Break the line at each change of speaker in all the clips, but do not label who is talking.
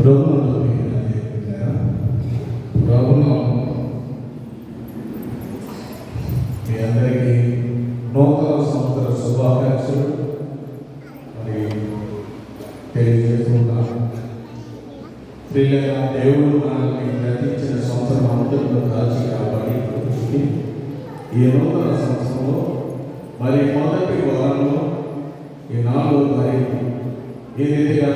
ప్రభువును మీ అందరికీ నూతన సంవత్సర శుభాకాంక్షలు మరి తెలియజేస్తున్నాను. ప్రియులైన దేవుడు మనల్ని గతించిన సంవత్సరం అంతలో కాచి కాబట్టి ఈ నూతన సంవత్సరంలో మరి మొదటి వారంలో ఈ 4వ తారీఖు ఈ రీతిగా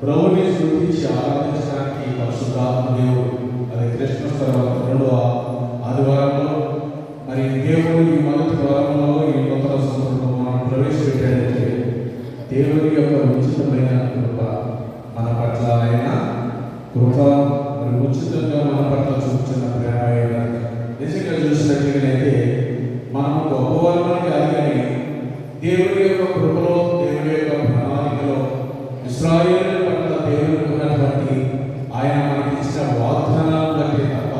ప్రభుని స్తుతించి ఆరాధించడానికి పరిశుద్ధాత్మ దేవుడు అది క్రిస్మస్ తర్వాత 2వ ఆదివారంలో మరి దేవుడు ఈ మొదటి వారంలో ఈ నూతన సంవత్సరంలో మనం ప్రవేశపెట్టాడంటే దేవుడి యొక్క ఉచితమైన కృప మన పట్ల ఆయన కృప మరి ఉచితంగా మన పట్ల చూపుతున్న ప్రేమ అయినా నిజంగా చూసినట్లయితే మనం గొప్పవాళ్ళని కాదు కానీ దేవుడి యొక్క కృపలో దేవుడి యొక్క ప్రణాళికలో ఇశ్రాయేలు పట్ల దేవుడికి ఉన్నటువంటి ఆయన మనకి ఇచ్చిన వాగ్దానాలను బట్టి తప్ప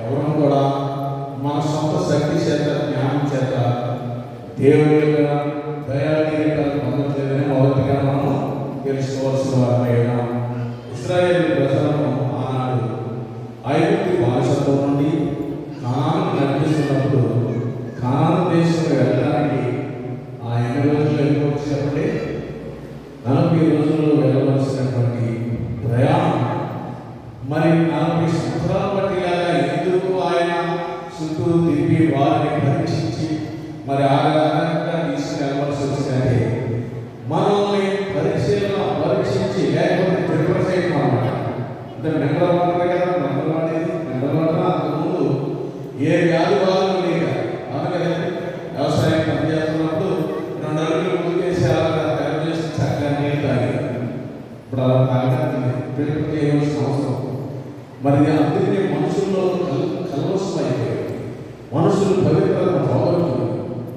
ఎవరు కూడా మన సొంత శక్తి చేత జ్ఞానం చేత దేవుడి యొక్క దయాదీనతను పొందలేదని మొదటిగా మనం తెలుసుకోవాల్సిన వారైనా ఇశ్రాయేలు ప్రజలను ఆనాడు ఐగుప్తు బానిసత్వం నుండి కానాను నడిపిస్తున్నప్పుడు కానాను దేశం వెళ్ళడానికి ఆ 8 రోజులు వెళ్ళిపోచ్చినప్పుడే 40 రోజుల్లో వెళ్ళవలసినటువంటి ప్రయాణం మరి 40 సంవత్సరాల బట్టి లాగా ఎందుకు ఆయన చుట్టూ తిరిగి వారిని పరీక్షించి మరి ఆగగా తీసుకెళ్ళవలసి వచ్చినట్టే మనల్ని పరీక్షించి లేకపోతే ప్రిపేర్ చేయడం అన్నమాట. అంటే మెంటల్ వాటర్ కదా మెంటల్ వాడేది మెంటల్ వాటర్ అంతకుముందు ఏ వ్యాధి బాధలు లేక అవును కదండి. వ్యవసాయం పనిచేస్తున్నప్పుడు 2 అడుగులు ముందుకేసి అలాగా తయారు చేసి చక్కగా నీళ్ళు తాగి ఇప్పుడు అలా తాగడానికి ప్రిపేర్ చేయవలసిన అవసరం మరి అందరికీ మనుషుల్లో కలవసం అయిపోయాయి. మనుషులు పవిత్రతను పోగొట్టుకుని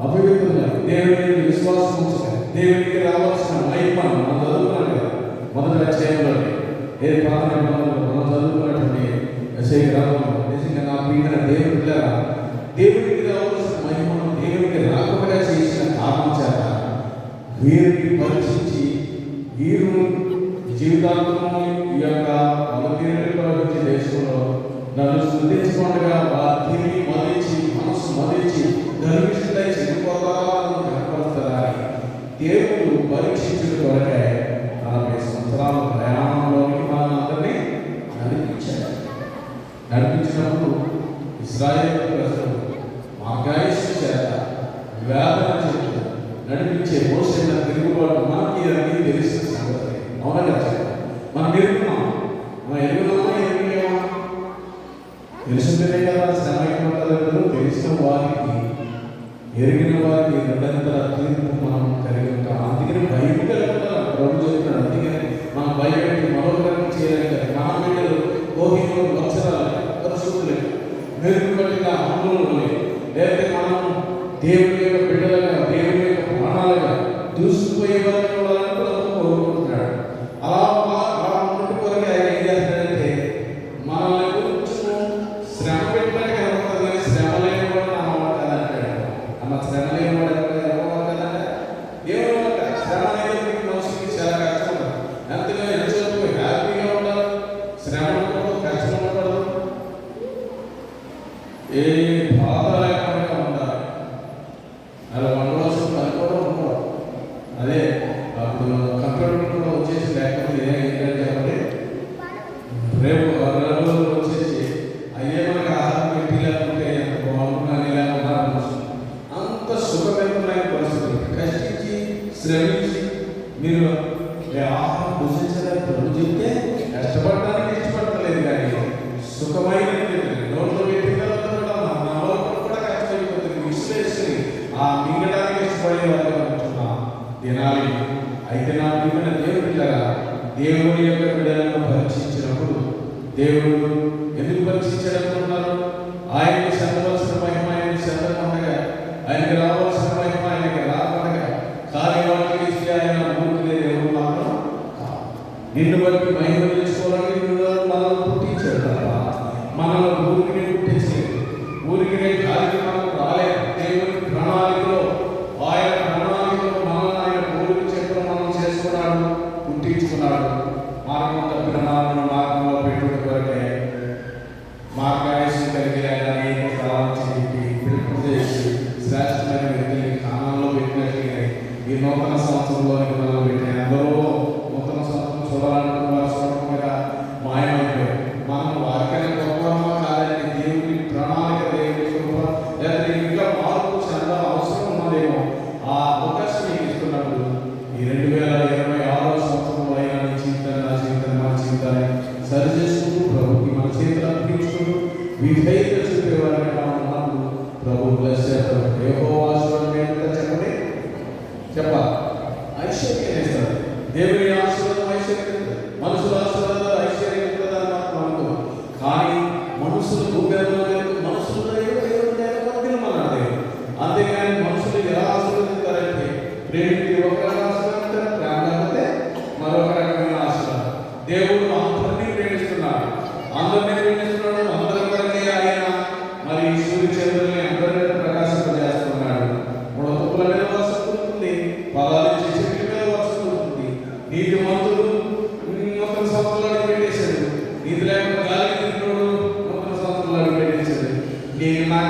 అపవిత్రంగా దేవునికి విశ్వాసం ఉంచుతారు. దేవునికి రావాల్సిన మహిమను మనం చదువుకున్నాం కదా మొదటి అధ్యాయంలో ఏ ప్రార్థన మనం చదువుకున్నటువంటి యెషయా గ్రంథంలో నిజంగా నా ప్రియమైన దేవుని పిల్లరా దేవునికి రావాల్సిన మహిమను దేవునికి రాకుండా చేసిన కారణం చేత వీరిని పరీక్షించి వీరు జీవితాంతము ఈ యొక్క మొదటి దేశంలో నన్ను స్తుతించకుండా వారు తిరిగి మదించి మనసు మదించి గర్విష్ఠులై చెడిపోతారని కనపరుస్తారని దేవుడు పరీక్షించిన కొరకే 40 సంవత్సరాల ప్రయాణంలోకి మనందరినీ నడిపించినప్పుడు ఇశ్రాయేలు ప్రజలు మార్గాయస్సు చేత వేదన చేత నడిపించే మోసైన తిరుగుబాటు మనకి అని తెలిసిన సంగతి అవునా కదా. మనం ఎరుగున్నాం మనం ఎరుగున్నామా ఎరిగేమా తెలిసిందే కదా. శ్రమ ఏమంటారు తెలిసిన వారికి ఎరిగిన వారికి నిరంతర తీర్పు మనం కలిగి ఉంటాం. అందుకని భయం కలుగుతాం ప్రభు చెప్తున్నాడు. అందుకని మనం భయపెట్టి మరొకరికి చేయలేదు. మన బిడ్డలు కోహిలు అక్షరాలు పరిశుద్ధులే మెరుగు పట్టిన అమలు లేకపోతే మనం దేవుడి యొక్క బిడ్డలుగా దేవుడి యొక్క ప్రాణాలుగా దూసుకుపోయే వారిని కోరుకుంటున్నాడు. అలా ఉన్నటి కొరకు ఆయన ఏం చేస్తాడంటే మనల్ని కొంచెం శ్రమ పెట్టడానికి అనుకుంటుంది కానీ శ్రమ లేని వాడు అమ్మవాడు కదా అంటాడు. అన్న శ్రమ లేని వాడు ఎవరు కదంటే దేవుడు శ్రమ అనేది మనిషికి చాలా కష్టం. ఎంతగా ఎంతో హ్యాపీగా ఉండాలి. శ్రమ ఉండకూడదు, కష్టం ఉండకూడదు, ఏ బాధ లేకుండా ఉండాలి. అలా ఉండవలసిన పని కూడా ఉండదు. అదే అప్పుడు కంప్యూటర్ కూడా వచ్చేసి లేకపోతే ఏంటంటే రేపు 2 రోజులు వచ్చేసి అయ్యే మనకి ఆహారం పెట్టి లేకుంటే ఎంత బాగుంటుందని లేకుండా అంత సుఖమైన పరిస్థితి. కష్టించి శ్రమించి మీరు ఆహారం భుజించడానికి ప్రభు చెప్తే కష్టపడడానికి ఇష్టపడతలేదు కానీ సుఖమైన నోట్లో పెట్టి కూడా కష్టమైపోతుంది. విశ్లేషణ ఆ మింగడానికి ఇష్టపడే వాళ్ళు అనుకుంటున్నా తినాలి. అయితే నా ప్రియమైన దేవుడి పిల్లగా దేవుడి యొక్క బిడ్డలను పరీక్షించినప్పుడు దేవుడు ఎందుకు పరీక్షించాలనుకుంటున్నారు? ఆయనకి చెందవలసిన మహిమ ఆయనకి చెందకుండగా ఆయనకి రావాల్సిన మహిమ ఆయనకి రాకుండా కార్యవాటికి ఇస్తే ఆయన ఊరికి దేవుడు మాత్రం నిన్ను బట్టి మహిమ తెలుసుకోవాలని మనల్ని పుట్టించాడు తప్ప మనల్ని ఊరికి పుట్టించి ఊరికి కార్యక్రమాలకు రాలేదు. దేవుడి ప్రణాళికలో ఆయన ప్రణాళికలో మనల్ని ఆయన ఊరికి చెప్పడం మనం చేసుకున్నాడు, పుట్టించుకున్నాడు. మార్గం తప్పిన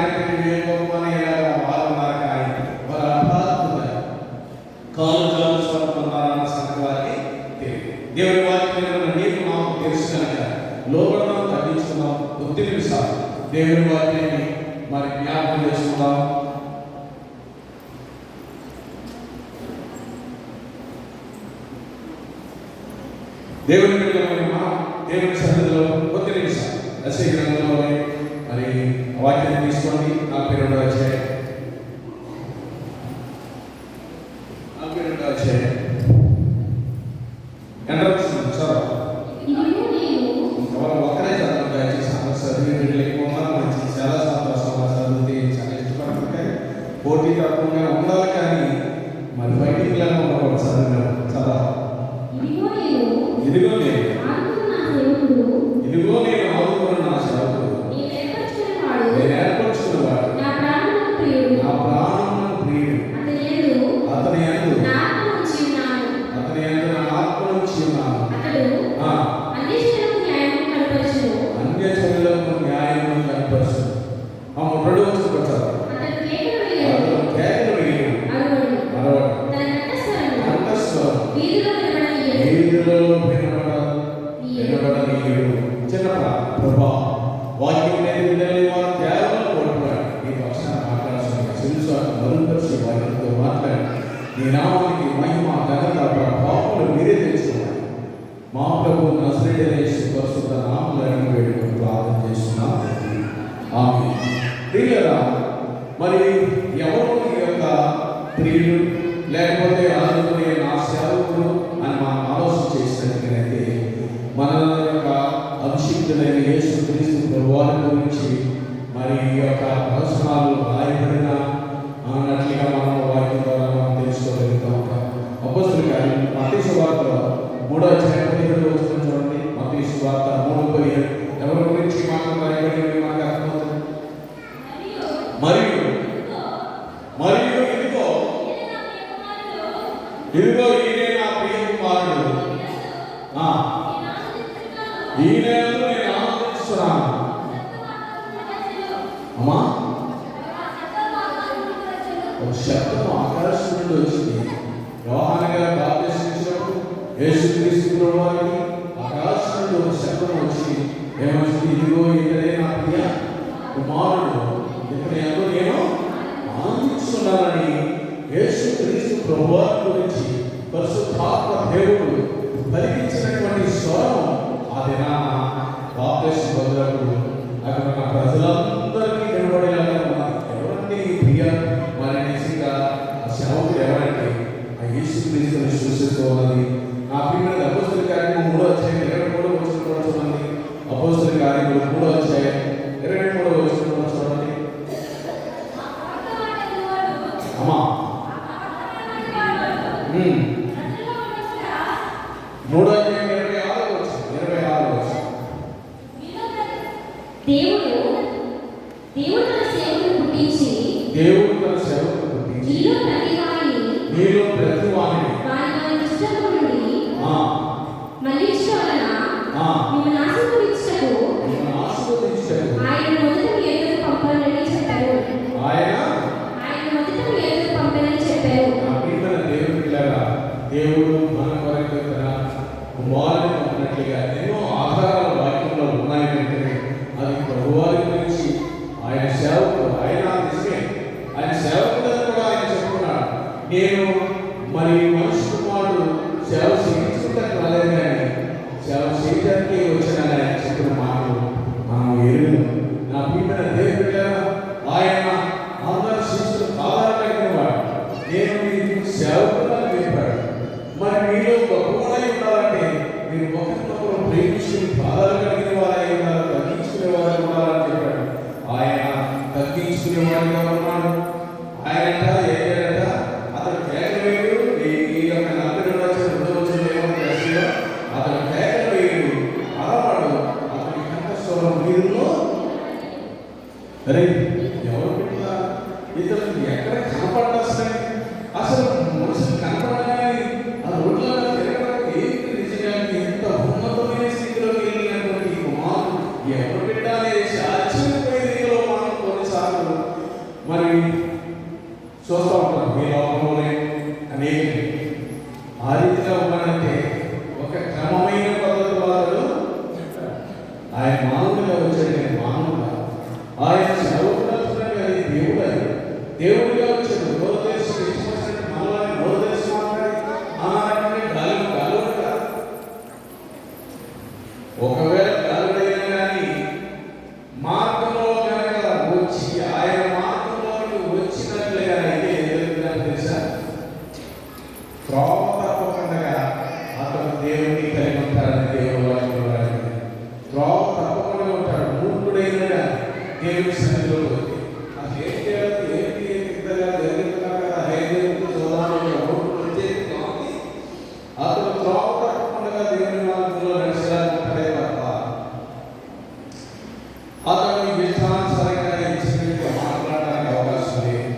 నాయకుడి వేగమని వారు ఉన్నారు కానీ వారు అపార్థులు కాలు జాలుస్తున్నారన్న సంగతి వారికి తెలియదు. దేవుని వాక్యం నీకు మాకు తెలుసు కనుక లోబడడం తగ్గించుకున్నాం. కొద్ది నిమిషాలు దేవుని వాక్యాన్ని మరి జ్ఞాపకం చేసుకుందాం. దేవుని దేవుని సన్నిధిలో కొద్ది నిమిషాలు దశ గ్రంథంలో మరి వాక్యాన్ని తీసుకోండి. 42వ అధ్యాయం 42వ అధ్యాయం ఒకరే చదవండి దయచేసి. చదివి లేకుండా మంచి చాలా సంతోషం చదివితే చాలా ఇష్టపడుతుంటాయి. పోటీ తక్కువగా ఉండాలి కానీ మరి బయటికి లేకుండా చదివిన చాలా ఇదిగో నేను ఆదుకున్న నా సేవకుడు, నేను ఏర్పరచుకున్నవాడు, నా ప్రాణమునకు ప్రియుడు, అతని యందు నా ఆత్మ నుంచి ఉన్నాను. అన్యజనులకు న్యాయమును కనపరచును. రెండో వచనం వచ్చారు. కేకలు వేయును, అరవడు, కంఠస్వరం వీధిలో వినబడనీయుడు. చిన్న ప్రభా వాక్యం అనేది వినలేని వారు కేవలం కొట్టుకున్నాడు. ఈ పక్షాన మాట్లాడుతున్న తెలుసు మరుపరిచి వారితో మాట్లాడి నీ నామానికి మహిమ ఘనత ప్రభావాలు మీరే తెలుసుకున్నారు. మా ప్రభు నజరేయుడైన యేసు పరిశుద్ధ నామములో అడిగి వేడుకొని ప్రార్థన చేస్తున్నాం. ఆమేన్. ప్రియులారా, మరి ఎవరు ఈ యొక్క ప్రియులు లేకపోతే ఆదుకునే నా సేవకుడు అని మనం ఆలోచన చేసినట్లయితే మన యొక్క అభిషిక్తులైన యేసు క్రీస్తు ప్రభువారి గురించి మరి ఈ యొక్క ప్రవచనాలు రాయబడిన అన్నట్లుగా మనం వాక్యం ద్వారా మనం తెలుసుకోగలుగుతూ ఉంటాం. అపోస్తలుల కార్యం మత్తయి సువార్తలో 3వ అధ్యాయం 17వ వచనం చూడండి. మత్తయి సువార్త 3:17 ఎవరి గురించి మాకు రాయబడినవి మనకు అర్థమవుతుంది. మరియు ఇదిగో ఈయనే నా ప్రియ కుమారుడు, ఈయనను నేను ఆనందిస్తున్నాను. అమ్మా ఒక శబ్దం ఆకాశం నుండి వచ్చింది. యోహాను గారు బాప్తిస్మిచ్చినప్పుడు యేసుక్రీస్తు ప్రభువారికి ఆకాశం నుండి ఒక శబ్దం వచ్చి ఏమొచ్చింది? ఇదిగో ఈయనే నా ప్రియ కుమారుడు, ఇతనిలో నేను ఆనందిస్తున్నానని యేసుక్రీస్తు ప్రభువారి గురించి పరిశుద్ధాత్మ దేవుడు పలికించినటువంటి స్వరం ఆ దినాన బాప్తిస్మం పొందినప్పుడు అక్కడ ఉన్న ప్రజలందరికీ నిలబడేలాగా ఉన్నది. ఎవరంటే ఈ ప్రియ మరి నిజంగా ఆ సేవకుడు ఎవరంటే ఆ యేసుక్రీస్తుని సూచిస్తూ ఉన్నది. నా ప్రియమైన అపోస్తలుల కార్యము 3వ అధ్యాయం 23వ వచనం కూడా చూడండి. అపోస్తలుల కార్యములు 3వ అధ్యాయం 23వ వచనం కూడా చూడండి. అమ్మా 3వ అధ్యాయం 26వ వచనం. దేవుడు తన సేవకుని పుట్టించి నీలో ప్రతి వారిని వారి దుష్టత్వము నుండి మళ్ళించుట వలన మిమ్మల్ని ఆశీర్వదించుటకు ఆయన మొదట మీ ఎదురు పంపాలని చెప్పారు. దేవుడు మన కొరకు తన కుమారుని పంపినట్లుగా ఎన్నో ఆధారాలు వాక్యంలో ఉన్నాయి. అది ప్రభువారి గురించి ఆయన సేవకుడు, ఆయన నిజమే ఆయన సేవకుడని కూడా ఆయన చెప్పుకున్నాడు. నేను మరి మనిషి కుమారుడు సేవ చేయించుకుంటానికి రాలేదు కానీ సేవ చేయడానికి వచ్చిన ఆయన చెప్పిన మాటలు మనం ఎరుగు. నా ప్రియమైన దేవుడు ఆయన అందరి శిష్యులు ఆధారమైన వాడు. నేను మీకు సేవకుడు అని చెప్పాడు. మరి మీలో గొప్పవాడై ఉండాలంటే మీరు ఒకరినొకరు ప్రేమించుకుని బాధలు కలిగిన వారై ఉన్నారు, తగ్గించుకునే వారై ఉండాలని చెప్పాడు. ఆయన తగ్గించుకునే వారిగా ఉన్నాడు. ఆయన ఏదంట అతను కేకవేయుడు. ఈ యొక్క 42వ వచనం అతను కేకవేయుడు, అలవాడు, అతని కంఠస్వరం వీరులో అరే ఎవరు పెట్టినా ఇతరులు ఎక్కడ కనపడ్డాయి. అసలు మనుషులు కనపడగానే ఆ రోడ్లలో తిరగడానికి ఏంటి నిజంగా ఎంత ఉన్నతమైన స్థితిలోకి వెళ్ళినటువంటి కుమారుడు ఎవరు పెట్టాలి ఆశ్చర్యపోయే రీతిలో మనం కొన్నిసార్లు మరి చూస్తూ ఉంటాం ఈ లోకంలోనే అనేక ఆ రీతిగా ఉన్నాడంటే ఒక క్రమమైన పద్ధతి వాళ్ళు ఆయన మానవుడిగా వచ్చాడు. నేను మానవుడుగా ఆయన సర్వోన్నతుడిగా దేవుడిగా వచ్చాడు. నోరు తెరిచి ఇష్టపడినట్టు మనల్ని నోరు తెరిచి మాట్లాడి అనారంటే గాలుడు కాదు. ఒకవేళ గాలుడైనా కానీ మార్గంలో కనుక వచ్చి ఆయన మార్గంలోకి వచ్చినట్లుగా అయితే ఎదుగుతుందని తెలుసా, త్రోవ తప్పకుండా అతను దేవుడిని కలిగి ఉంటాడని దేవుడు వాక్యంలో రాశాడు. త్రోవ తప్పకుండా ఉంటాడు. మూర్ఖుడైన దేవుడి సన్నిధిలో అసలు ఏం చేయాలి, ఏంటి ఇద్దరుగా జరుగుతున్నారు కదా, అతను త్రోవ తప్పకుండా దేవుని మార్గంలో నడిచేలాగా తప్ప అతను ఇష్టానుసారంగా ఇచ్చినట్టు మాట్లాడడానికి అవకాశం లేదు.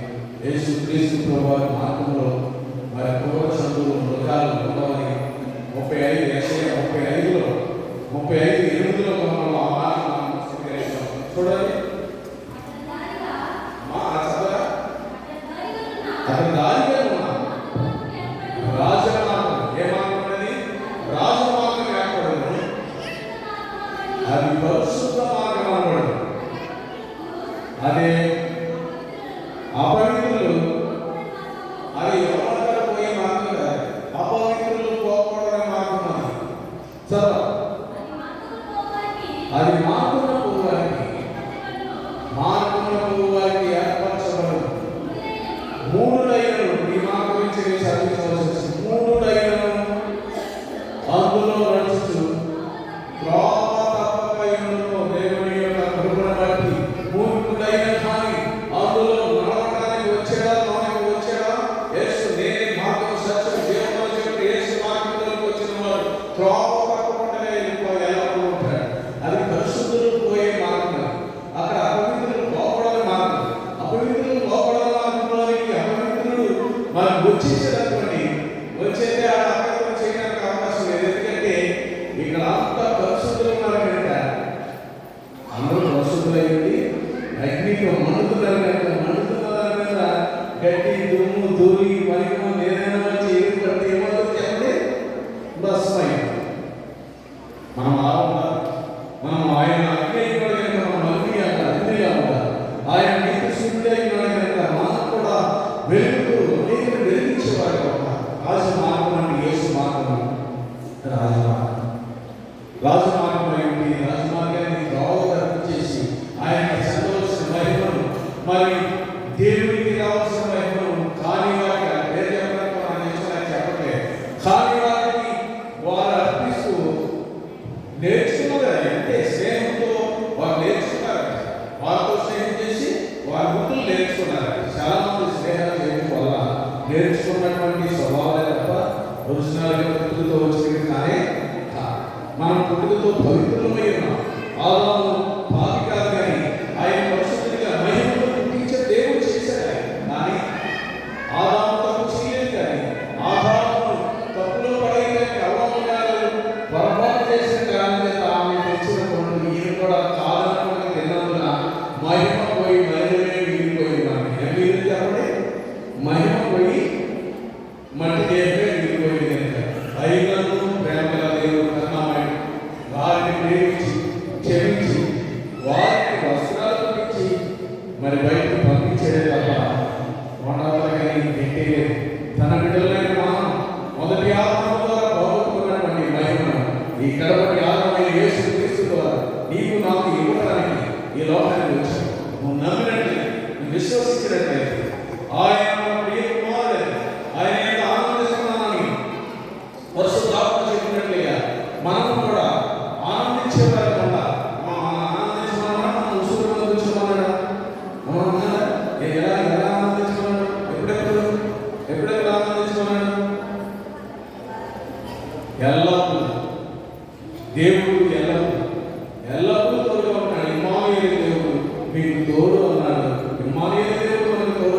యేసుక్రీస్తు ప్రభువారి మార్గంలో మరి క్రూర సంతులు మృగాలు ఉండవని 35:8లో మనం ఆ మాట చూడాలి. అతని దారిగా ఉన్నాం రాజమార్గం. ఏ మార్గం అనేది? రాజమార్గం ఏర్పడదు. అది పరిశుద్ధ మార్గం అనబడదు. అదే అపవిత్రులు అది ఎవరు పోయే మార్గం కాదు. అపవిత్రులు పోకూడని మార్గం అది. సరే, అది మార్గంలో పోవానికి ఏర్పరచబడదు. 3 లైన్లు ఈ మార్గం నుంచి చదివించవలసి 3 లైన్లు అందులో నడుస్తూ త్రోవ తప్పక దేవుని యొక్క కృపను బట్టి 3 లైన్లు కానీ అందులో నడవడానికి వచ్చాడా, లోనికి వచ్చాడా? యేసు నేనే మార్గం సత్యం జీవనం చెప్పి యేసు మార్గంలోకి వచ్చిన వాడు త్రోవ తప్పకుండా ఎల్లప్పుడూ ఉంటాడు. అది పరిశుద్ధులు పోయే మార్గం. అక్కడ అపవిత్రులు పోకూడని మార్గం. అపవిత్రులు పోకూడని మార్గంలోనికి అపవిత్రులు మనం వచ్చేసేటటువంటి వచ్చేదే ఆ అపవిత్రం చేయడానికి అవకాశం లేదు. ఎందుకంటే ఇక్కడ అంతా పరిశుద్ధులు ఉన్నారు కనుక అందరూ పరిశుద్ధులైంది. అగ్నికి మండుతున్నారు కనుక మండుతున్నారు మీద గడ్డి దుమ్ము ధూళి పనికిమో ఏదైనా వచ్చి ఏది ఏమవుతుంది చెప్పండి, భస్మైంది. మనం మనం ఆయన అగ్ని మనం అగ్ని అగ్నిగా ఆయన నీకు శుద్ధి అయిన మనం కూడా వెలుగు నీకు వెలిగించేవాడు. రాజమార్గం అంటే యేసు మార్గం. రాజమార్గం ఏంటి? రాజమార్గాన్ని త్రోవ చేసి ఆయనకి చెందవలసిన మహిమను మరి దేవునికి రావాల్సిన మహిమను కాని వారికి పేరు చెప్పట్లేదు, కాని వారికి వారు అర్పిస్తూ నేర్చుకున్నారు. అంటే స్నేహంతో వారు నేర్చుకున్నారు. వారితో స్నేహం చేసి వారి బుద్ధులు నేర్చుకున్నారు. చాలా మంది స్నేహం చేయడం వల్ల నేర్చుకున్నటువంటి స్వభావాలే తప్ప ఒరిజినల్గా పుట్టుకతో వచ్చినవి కానీ మనం పుట్టుకతో పవిత్రమై ఉన్నాం. ఆదాము పాపి కాదు కానీ ఆయన పరిశుద్ధిగా మహిమతో పుట్టించే దేవుడు చేశాడు. కానీ ఆదాము తప్పు చేయలేదు. కానీ ఆదాము తప్పులో పడేయడానికి అవమానాలు పొరపాటు చేసిన కారణం చేత ఆమె తెచ్చిన పండు ఈయన కూడా కాదనుకుని తిన్నందున మహిమ పోయి మహిళమే మిగిలిపోయి ఉన్నాను. ఏమి చెప్పండి, మహిమ పోయి మట్టి దేహమే మిగిలిపోయింది. కనుక ఐదులను ప్రేమ గల దేవుడు కరుణామయుడు వారిని ప్రేమించి క్షమించి వారికి వస్త్రాలు పంపించి మరి బయటకు పంపించేదే తప్ప కొండలకని పెట్టేది. తన బిడ్డలైన మనం మొదటి ఆత్మ ద్వారా పోగొట్టుకున్నటువంటి మహిమను ఈ కడపటి ఆత్మైన యేసు క్రీస్తు ద్వారా నీకు నాకు ఇవ్వడానికి ఈ లోకానికి వచ్చాడు. నువ్వు నమ్మినట్లయితే, నువ్వు విశ్వసించినట్లయితే ఆయన ప్రియ కుమారుడు, ఆయన యొక్క ఆనందిస్తున్నానని పరిశుద్ధాత్మ చెప్పినట్లుగా మనం కూడా ఆనందించేవారు కదా. ఆనందించమన్నా మనం ఉసురు కూర్చోమన్నాడా? ఎలా ఆనందించమన్నాడు? ఎప్పుడెప్పుడు ఆనందించమన్నాడు? ఎల్లప్పుడూ దేవుడు ఎల్లప్పుడూ తోడుగా ఉన్నాడు. ఇమ్మానుయేలు దేవుడు మీకు తోడు అన్నాడు. ఇమ్మానుయేలు దేవుడు మనకు తోడు.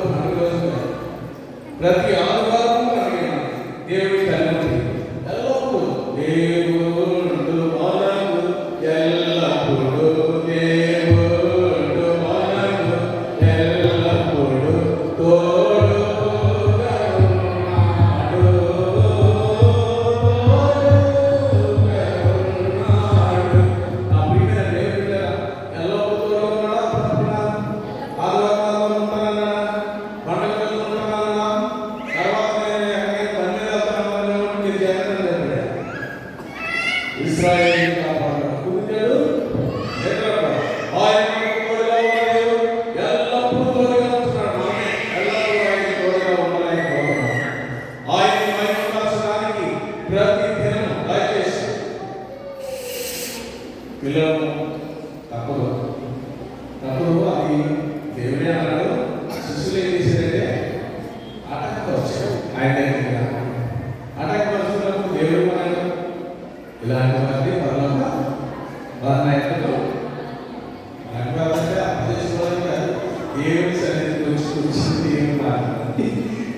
సన్నిధికి వచ్చి కూర్చుంది ఏం మాట్లాడాలి.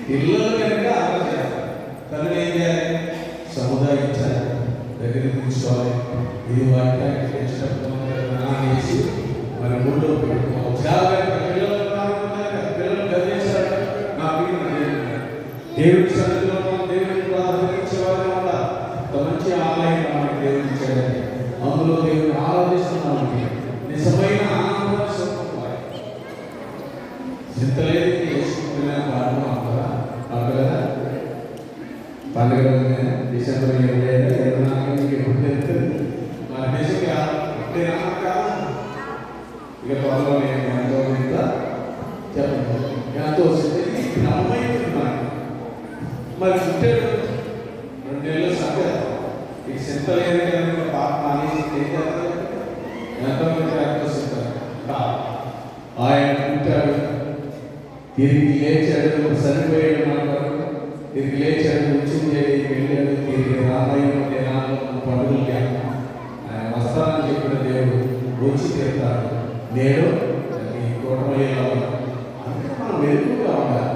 పిల్లలు కనుక ఆలోచన తను ఏం చేయాలి, సముదాయించాలి, దగ్గర కూర్చోవాలి. ఇది వాక్యానికి ఇష్టపడేసి మరి ముందు పెట్టుకోవాలి. పిల్లలు గర్వించాలి. నా దేవుడి సన్నిధిలో దేవుడిని ప్రార్థించేవారి వల్ల ఒక మంచి ఆలయం మనకి దేవుడు ఇచ్చాడని, అందులో దేవుడు ఆరాధిస్తున్నామంటే నిజమైన ఆనందం చింతలేదు చేసుకుంటున్నా పాడడం అంటారా కదా. పండుగ డిసెంబర్ 25 ఎప్పుడు తెలుస్తుంది మన దేశంగా ఇక త్వరలో నేను ఎంతో ఇంత చెప్పండి ఎంతో వస్తుంది క్రమమైంది. మరి పుట్టాడు 2 నెలలు సంగతి ఈ చింతలేదు పాప మానేసి ఏం చేస్తారు, ఎంతోమంది ఆకర్షిస్తారు. ఆయన పుట్టాడు, తిరిగి లేచాడు, సరిపోయాడు, మాట్లాడు తిరిగి లేచాడు, వచ్చింది వెళ్ళాడు, తిరిగి రామాయణం పండుగలు ఆయన వస్తానని చెప్పిన దేవుడు వచ్చి తీరుతాడు. నేను ఈ కూటమయ్యేలా అందుకే మనం వెలుగుగా ఉండాలి.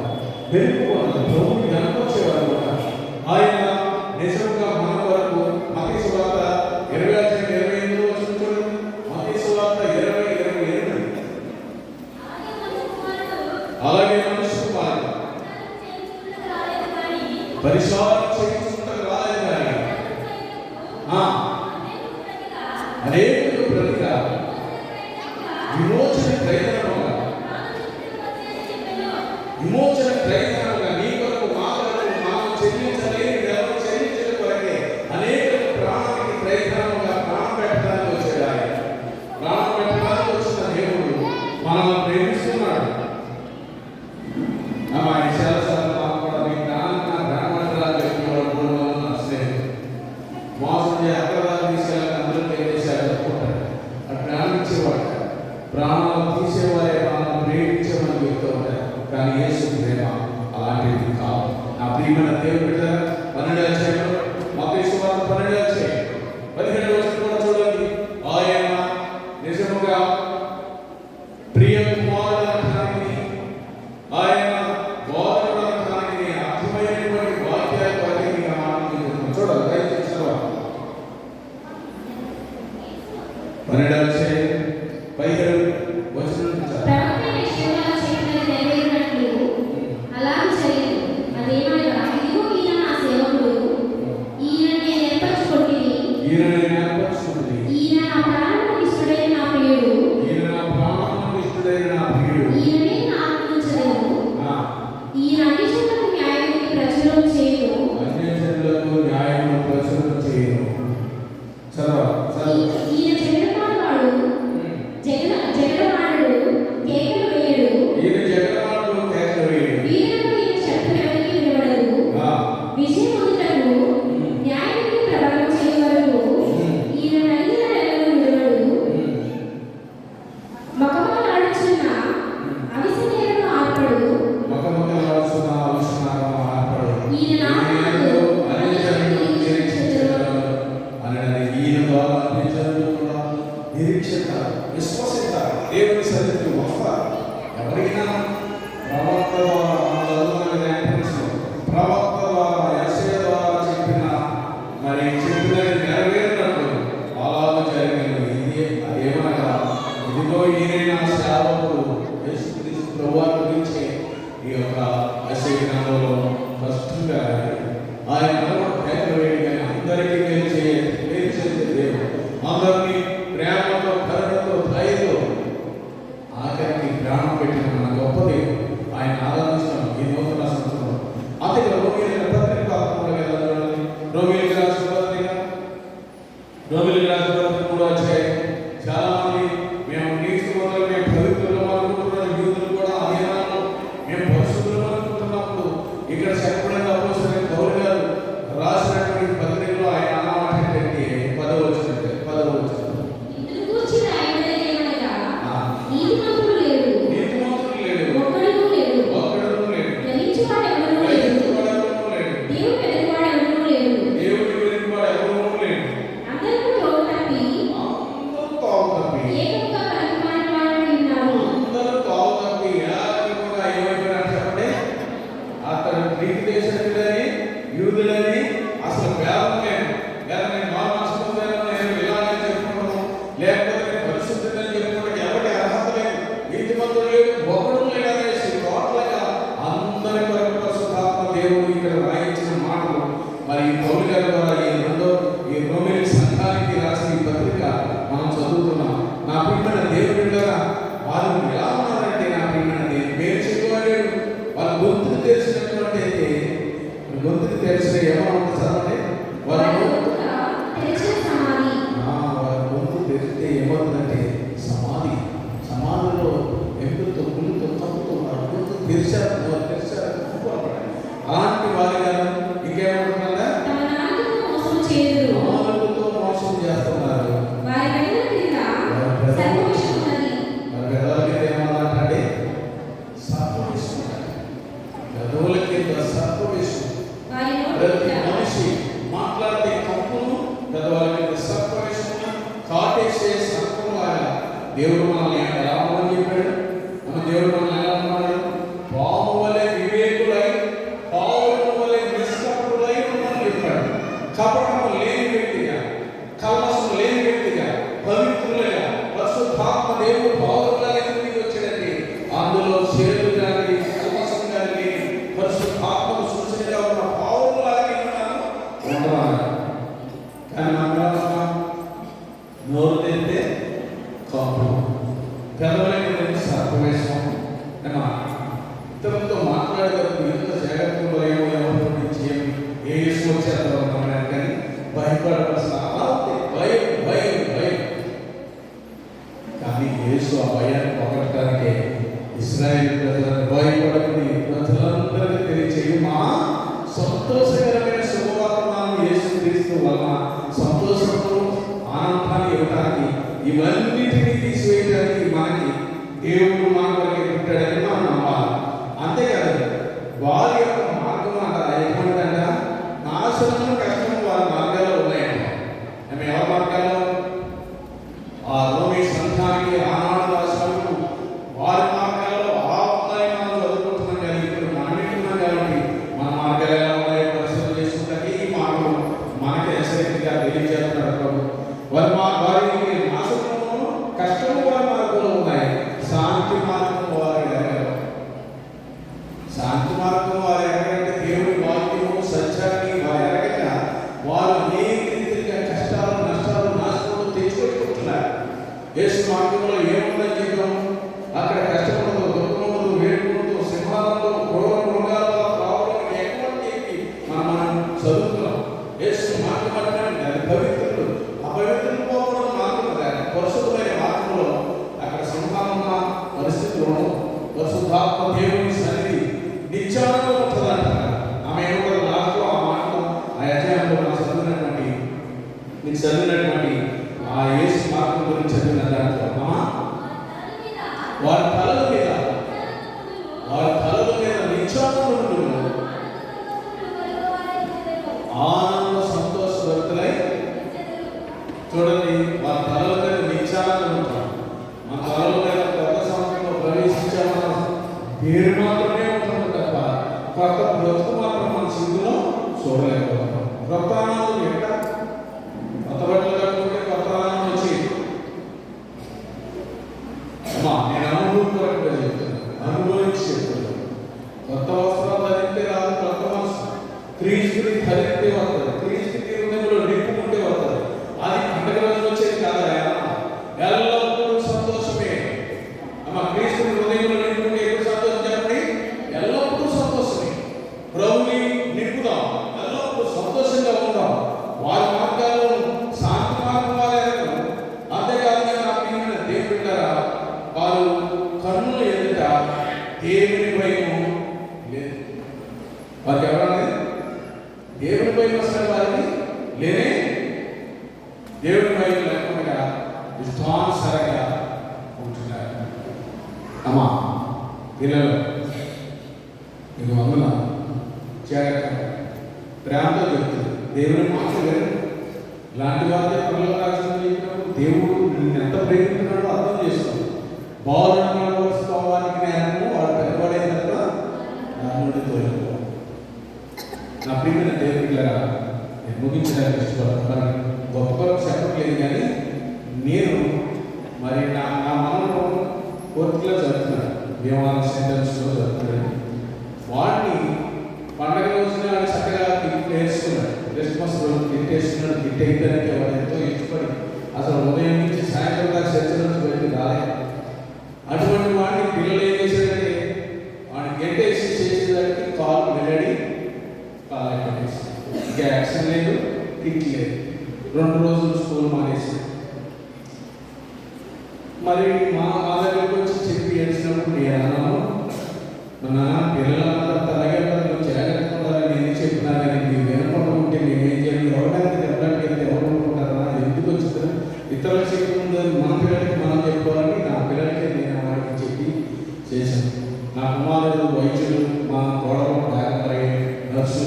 వెలుగుకోవాలి, ప్రభుత్వం కనపరిచేవారు కూడా. ఆయన నిజంగా మన వరకు మత్తయి సువార్త 20:28 వచ్చిన చూడండి. మత్తయి సువార్త 20:28 అలాగే మనుష్య కుమారుడు పరిశోధన చేయించుకుంటారు రాలేదు కానీ అనేకులకు ప్రతిగా విమోచన ప్రయత్నముగా నీ కొరకు మా కొరకు మనం చెల్లించలేని ఎవరు చెల్లించడం కొరకే అనేక ప్రాణానికి ప్రయత్నముగా ప్రాణం పెట్టడానికి వచ్చాడు. ఆయన ప్రాణం పెట్టడానికి వచ్చిన దేవుడు మనల్ని ప్రేమిస్తున్నాడు. ఆయన చాలాసార్లు మాట్లాడాలి. మోసం అక్కడ తీసుకెళ్ళి అందరూ తెలియజేశారు ప్రాణించేవాడు. ప్రాణాలు తీసేవారే ప్రాణాలు ప్రేమించేవాడు చెప్తూ ఉంటారు. కానీ యేసు ప్రేమ అలాంటిది కాదు. నా ప్రియమైన దేవుడు బిడ్డ 12 మత్తయి సువార్త 12:17 కూడా చూడండి. ఆయన నిజముగా ప్రియ కుమారుడు అనడానికి, ఆయన బోధకుడు అనడానికి అర్థమైనటువంటి వాక్యాలు వాక్యం చూడాలి. దయచేసి 12:17
అలా జరిగింది. అదేమనగా ఇదిగో ఈయన నా సేవకుడు, ఈయన నేను ఏర్పరచుకుంటుని, ఈయన నా ప్రాణమునకు ఇష్టడైన నా ప్రియుడు, ఈయననే నా ఆత్మను ఈయన అన్ని జనులకు న్యాయమును ప్రచురం చేయు. ఈయన జగడమాడువాడు, జగడమాడు కేకలు వేయడు, వీరులకు ఈయన శక్తి ఎవరికి వినబడదు. విజయం పొందుటకు న్యాయాన్ని ప్రమాణం చేయ వరకు ఈయన నలిగిన నెలలు విడవడు. మకమకలాడుచున్న అవిసెనేలను ఆర్పడు. ఈయన నామమునందు అన్ని జనులు నిరీక్షించెదరు.
విశ్వసిస్తారు, దేవుని సన్నిధికి వస్తారు. ఎవరైనా ప్రవక్త ద్వారా యెషయా ద్వారా చెప్పిన మరి చెప్పినది నెరవేరినట్టు అలాగే జరిగినది. ఇది ఏమనగా ఇదిగో ఈయన నా సేవకుడు యేసుక్రీస్తు ప్రభువారి గురించి ఈ యొక్క యెషయా గ్రంథంలో స్పష్టంగా ఆయన అందరికీ మేలు చేసే దేవుడు, అందరినీ ప్రేమతో కరుణతో దయతో ఆఖరికి ప్రాణం పెట్టిన మన గొప్ప దేవుడు. ఆయన ఆరాధిస్తున్నాం ఈ నూతన సంవత్సరంలో. అతని రోగిల పత్రిక రోగిలకు రాసిన పత్రిక 3 చాలా మంది మేము నీతిమంతులు, మేము పవిత్రులు అనుకుంటున్నారు. యూదులు కూడా అధీనాలు మేము పరిశుద్ధులు తెరిచారు అలాంటి వారి గారు ఇంకేమంటున్నారా?
తమ నాలుకతో మోసం చేయుదురు.
నాలుకతో మోసం చేస్తున్నారు.
వారి పెదవుల క్రింద సర్వవిషం ఉన్నది.
మరి పెదవుల కింద ఏమన్నారంటే సర్వవిషం ఉన్నది. పెదవుల కింద సర్వవిషం.
వారి
ప్రతి
నోటి
మనిషి మాట్లాడే కంపును పెదవుల కింద సర్వవిషం కాటేసే సర్పంలాగా దేవుడు మనల్ని ఎలా ఉండమని చెప్పాడు? దేవుడు మనల్ని ఎలా ఉన్నాడు? పాము వలె వివేకులై పావుల వలె నిష్కపటులై ఉండమని చెప్పాడు. కపటము లేని వ్యక్తిగా, కల్మషం లేని వ్యక్తిగా, పవిత్రులుగా పరిశుద్ధాత్మ దేవుడు పావులుగా ఎందుకు వచ్చాడండి? అందులో చేదు కానీ కల్మషం కానీ పరిశుద్ధాత్మకు సూచనగా ఉన్న పావులులాగా ఉంటున్నాను. కానీ మనం నోరు తెరితే కాపు, పెదవులకి సర్పవేశం అన్నా. ఇతరులతో మాట్లాడేటప్పుడు ఎంత జాగ్రత్తగా ఎవరి చేయాలి, ఏ యేసు వచ్చేద్దాం కానీ భయపడవలసిన భయం భయం భయం. కానీ యేసు ఆ భయాన్ని పొగడటానికి ఇశ్రాయేలు ప్రజలను భయపడని ప్రజలందరికీ తెలియచేయి మా సంతోషకరమైన శుభవర్తమానం యేసు క్రీస్తు వలన సంతోషంతో ఆనందాన్ని ఇవ్వడానికి, ఇవన్నిటినీ తీసివేయడానికి మనకి దేవుడు మన కొరకు పెట్టాడని మనం నమ్మాలి. అంతేకాదు వారి యొక్క మార్గం అంట ఏమంటంట నాశనము కష్టము వారి మార్గాల్లో ఉన్నాయంట. ఆమె ఎవరి మార్గాల్లో? ఆ రోమి సంఘానికి ఆనాడు రాశాడు వారి మార్గాల్లో ఆ ఉన్నాయి. మనం చదువుకుంటున్నాం కానీ ఇప్పుడు మనం వింటున్నాం కాబట్టి మన మార్గాలు ఎలా ఉన్నాయో పరిశీలన చేసుకుంటే ఈ మార్గం మనకి ఎసరిగా తెలియజేస్తున్నాడు ప్రభు. వారికి నాశనము కష్టము వారి మార్గంలో ఉన్నాయి, శాంతి మార్గం వారి ఎరగరు. శాంతి మార్గం వారు ఎరగంటే దేవుడి వాక్యము సత్యాన్ని వారు ఎరగక వారు అనేక రీతిగా కష్టాలు నష్టాలు నాశనములు తెచ్చిపెట్టుకుంటున్నారు. యేసు మార్గంలో ఏముందని చెప్పాము? అక్కడ కష్టపడదు, దుఃఖముందు, వేడుకుంటూ, సింహాలలో క్రూర మృగాల రావడం ఎటువంటి చెప్పి మనం చదువుతున్నాం. యేసు మార్గం అంటే అది పవిత్రులు, అపవిత్రులు పోవడం మార్గం కాదు. పరిశుద్ధమైన మార్గంలో అక్కడ సింహాలన్న పరిస్థితులు పరిశుద్ధాత్మ దేవుని సన్నిధి నిత్యానందం ఉంటుందంట. ఆమె ఏమంటారు లాస్ట్లో ఆ మాటలో ఆ యజమానులు చదివినటువంటి ఆ యేసు మార్గం గురించి చదివిన దాంట్లో వారి తలల మీద నిత్యానందములు ఆనంద సంతోష భక్తులై చూడండి. వారి తలల మీద నిత్యానందం ఉంటాం. మన తలల మీద కొత్త సంవత్సరంలో ప్రవేశించామన్న పేరు మాత్రమే ఉంటుంది తప్ప కొత్త బ్రతుకు మాత్రం మన సింధులో చూడలేకపోతాం. కొత్త ఆనందం ఎక్కడ? కొత్త బట్టలు కట్టుకుంటే కొత్త ఆనందం వచ్చి అమ్మా నేను అనుభూతిపరంగా చెప్తున్నాను, అనుభవించి చెప్తున్నాను. కొత్త వస్త్రాలు ధరిస్తే రాదు, కొత్త వస్త్రం క్రీస్తుని ధరిస్తే వస్తుంది. క్రీస్తుకి హృదయంలో నింపుకుంటే వస్తుంది. అది పండుగ రోజు వచ్చేది కాదు, ఎల్లప్పుడూ సంతోషమే. అమ్మ క్రీస్తుని హృదయంలో నింపుకుంటే ఎప్పుడు సంతోషం చెప్పండి? ఎల్లప్పుడూ సంతోషమే. ప్రభుని నింపుదాం, ఎల్లప్పుడూ సంతోషంగా ఉందాం. వారి మార్గాల్లో శాంతి మార్గం వారే. అంతేకాదు నా ప్రియమైన దేవుడు వారు కన్నుల ఎదుట దేవుని భయము లేదు. వారికి ఎవరైనా దేవుని భయం వస్తే వారికి లేనే. దేవుని భయం లేకుండా ఇష్టానుసారంగా ఉంటున్నారు. అమ్మా పిల్లలు మీకు వందన జాగ్రత్త ప్రేమతో చెప్తుంది. దేవుని మాట లేదు ఇలాంటి వారి పిల్లల రాజ్యం చెప్పినప్పుడు దేవుడు నిన్ను ఎంత ప్రేమిస్తున్నాడో అర్థం చేసుకోవాలి. బాలుని నడుచుకోవడానికి జ్ఞానము వాడు పెద్దవాడైన తర్వాత నా నుండి తోలుకోవాలి. నా ప్రియమైన దేవుడిలాగా నేను ముగించడానికి ఇష్టపడతాను. గొప్పగా చెప్పట్లేదు కానీ నేను మరి నా మనలో కోర్టులో చదువుతున్నాను, విమాన సెంటర్స్లో చదువుతున్నాను. వాడిని పండగ రోజున చక్కగా గిఫ్ట్ వేసుకున్నాడు. క్రిస్మస్ రోజు గిఫ్ట్ వేసుకున్నాడు. గిఫ్ట్ వేయడానికి వాడు ఎంతో ఇష్టపడి అసలు ఉదయం నుంచి సాయంత్రం దాకా చర్చ నుంచి వెళ్ళి రాలేదు. అటువంటి వాడిని పిల్లలు ఏం చేశారంటే వాడిని గెట్టేసి చేసేదానికి కాలు వెళ్ళడి కాలు ఎక్కడేసి ఇంకా యాక్షన్ లేదు, కిక్ లేదు. 2 రోజులు స్కూల్ మానేసి మరి మా దగ్గరికి వచ్చి చెప్పి ఏడ్చినప్పుడు నేను అన్నాను, మన కుమారుడు వైద్యుడు, మా గొడవ డాక్టర్, నర్సు,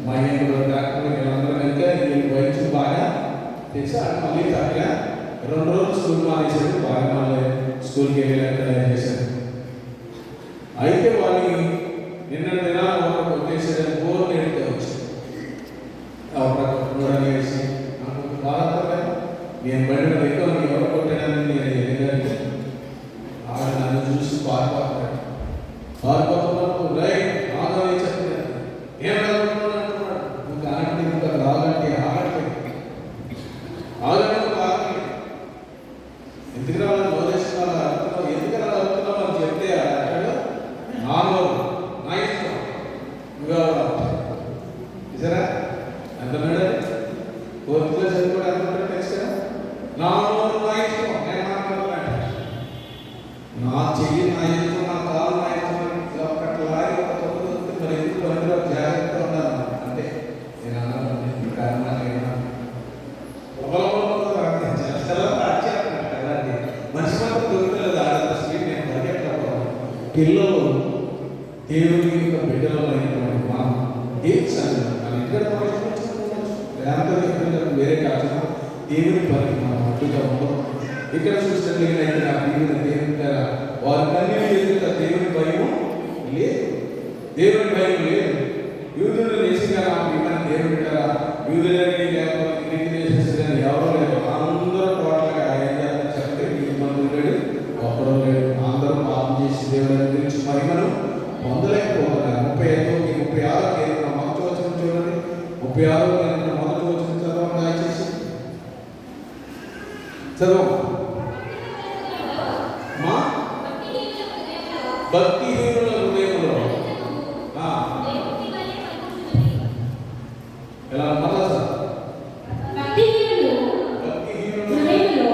మా ఇంట్లో డాక్టర్, వీళ్ళందరూ కనుక ఈ వైద్యులు బాగా తెచ్చి మళ్ళీ చక్కగా 2 రోజులు స్కూల్ మానేసాడు. బాగా మళ్ళీ స్కూల్కి వెళ్ళి చేశారు. అయితే వాళ్ళకి నిన్న దినాలు ఒకటి వచ్చేసేది బోర్లు ఎడితే వచ్చి వేసి నాకు బాగా నేను బయట ఎక్కువ ఎవరు కొట్టానని నేను ఎదిగాను. ఆవిడ నన్ను చూసి పారిపోతున్నాడు. పారిపోతున్నప్పుడు రైట్ ఆగని చెప్పలేదు. ఏం అనుకున్నాడు? ఇంకా ఆగండి, ఇంకా రాగండి, ఆగండి, ఆగండి, ఆగండి. ఎందుకు రావాలి వదిలేసిన ఎందుకు రావుతున్నావు అని చెప్తే అంటాడు, నాలో నా ఇష్టం నువ్వు ఇసరా అంటున్నాడు. కోర్టులో చదువుకోవడం అనుకుంటాడు. నెక్స్ట్ నాలో నా ఇష్టం, నేను మాట్లాడుతున్నాను. నా చెయ్యి నా ఇష్టం, నా కాలు నా ఇష్టం, ఒకట్లాగే ఒక తప్పు మరి ఎందుకు పనిలో జాగ్రత్తగా ఉండాలి అంటే నేను అన్నాను కారణాలు మనిషి మాత్రం దొరకలేదు. ఆడ స్వీట్ నేను పరిగెట్టలేదు. పిల్లలు దేవుని యొక్క బిడ్డలమైనటువంటి మనం తీర్చాలి. మన ఇక్కడ వేరే కాకుండా దేవుని పనికి మనం అడ్డుగా ఉండదు. ఇక్కడ చూసినట్లయితే నా దేవుని దేవుని వారి కన్నీళ్ళు ఎదుగుతా దేవుని భయం లేదు, దేవుని భయం లేదు. యూదులు నిజంగా దేవుని యూదులని లేకపోతే గ్రీక్ దేశస్తులని ఎవరో లేదు. అందరూ టోటల్గా చెప్పండి మంది లేడు, ఒక్కడో లేడు. అందరూ పాపం చేసి దేవుని గురించి మహిమను పొందలేకపోతున్నారు. 35-36 మొదటి వచనం చూడండి. 36 మొదటి వచనం చదవండి దయచేసి. చదవ. మా భక్తిహీనుల హృదయంలో ఎలా మళ్ళా సార్
భక్తిహీనుల హృదయంలో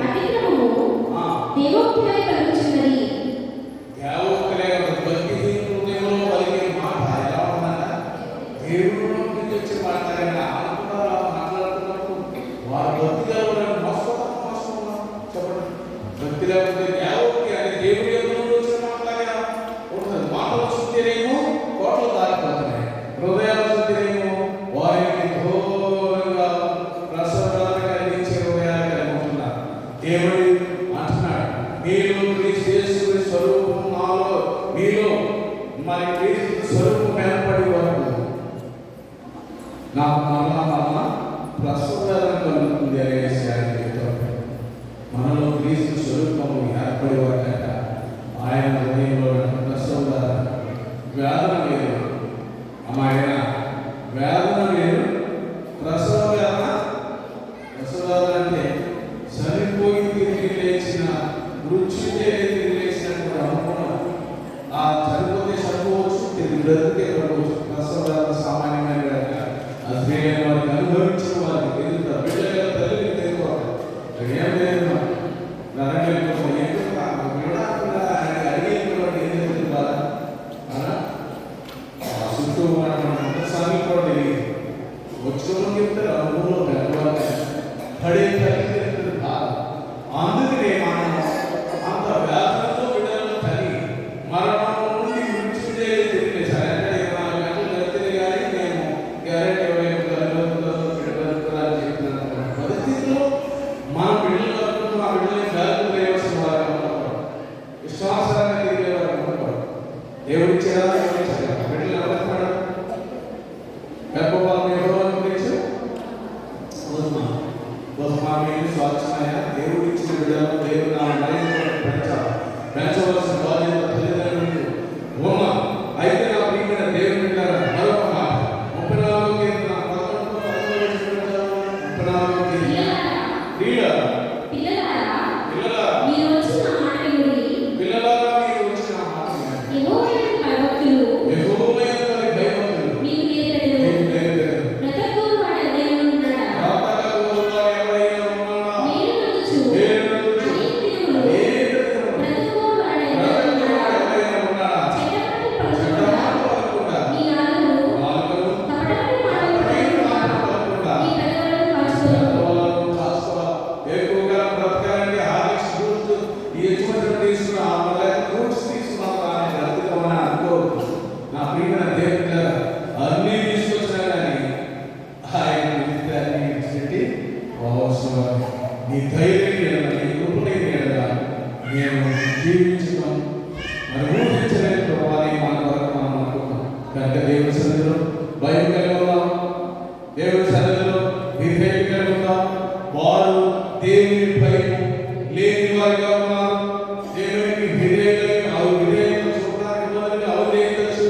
అతిక్రమము దేవోక్తివలె పలుకుచున్నది.
భక్తిహీనుల హృదయంలో పలికే మాట ఎలా ఉందన్నా దేవుడు నుంచి వచ్చి మాట్లాడిన మాట్లాడుతున్నప్పుడు వారు భక్తిగా చెప్పండి. భక్తి లేకపోతే దేవోక్తి అని దేవుడి వచ్చిన మాట్లాగా ఉంటుంది. మాటల శుద్ధిరేమో కోటలు దాటిపోతున్నాయి, హృదయాల శుద్ధిరేమో వారికి ఘోరంగా ప్రసన్నాన్ని కలిగించే హృదయాలు కలిగి ఉంటున్నారు. దేవుడు అంటున్నాడు, మీలో క్రీస్తు యేసు స్వరూపం నాలో మీలో మరి క్రీస్తు స్వరూపం ఏర్పడి వరకు నాకు మరలా ప్రసన్నాన్ని కలుగుతుంది అనే విషయాన్ని మనలో క్రీస్తు స్వరూపము ఏర్పడి వరకట ఆయన హృదయంలో ప్రసవ వేదన లేదు. ఆయన వేదన లేదు, ప్రసవ వేదన. ప్రసవ వేదన అంటే చనిపోయి తిరిగి లేచిన మృత్యుంజయ తిరిగి లేచినప్పుడు అనుకున్నాం. ఆ చనిపోతే చనిపోవచ్చు, తిరిగి బ్రతికే పడవచ్చు. ప్రసవ వేదన సామాన్యమైన వేదన. అది వేరే వారికి అనుభవించిన వారికి ఎదుగుతా బిడ్డగా తల్లికి తెలుసుకోవాలి. ఏం లేదు చుట్టూ సమీపండి వచ్చి చెప్తారు అనుభవంలో పెద్దవాళ్ళు పడే తల్లి బాధ. అందుకనే మనం అంత వ్యాధులతో బిడ్డలను తల్లి మరణం నుండి మృత్యుంజయ తిరిగి సరే 24 గంటలు గడితే కానీ మేము గ్యారెంటీ చెప్తున్నాను. పరిస్థితుల్లో మన బిడ్డలు మా బిడ్డలని వ్యాధులు వేయవలసిన వారు విశ్వాసాన్ని తిరిగేవారు అనుకోరు. దేవుడి చేయాలి బిడ్డలు ఎవరున్నాడు గర్భపాలను ఎవరో గురించి స్వాచ్ఛమైన దేవుడు ఇచ్చిన బిడ్డలను దేవుడు నా పెంచవలసిన బాధ్యత తల్లిదండ్రులు ఉన్న. అయితే నా ప్రియమైన దేవుని బిడ్డ మరొక మాట 34
మీరు వచ్చిన మాట
పిల్లలారా మీరు వచ్చిన మాట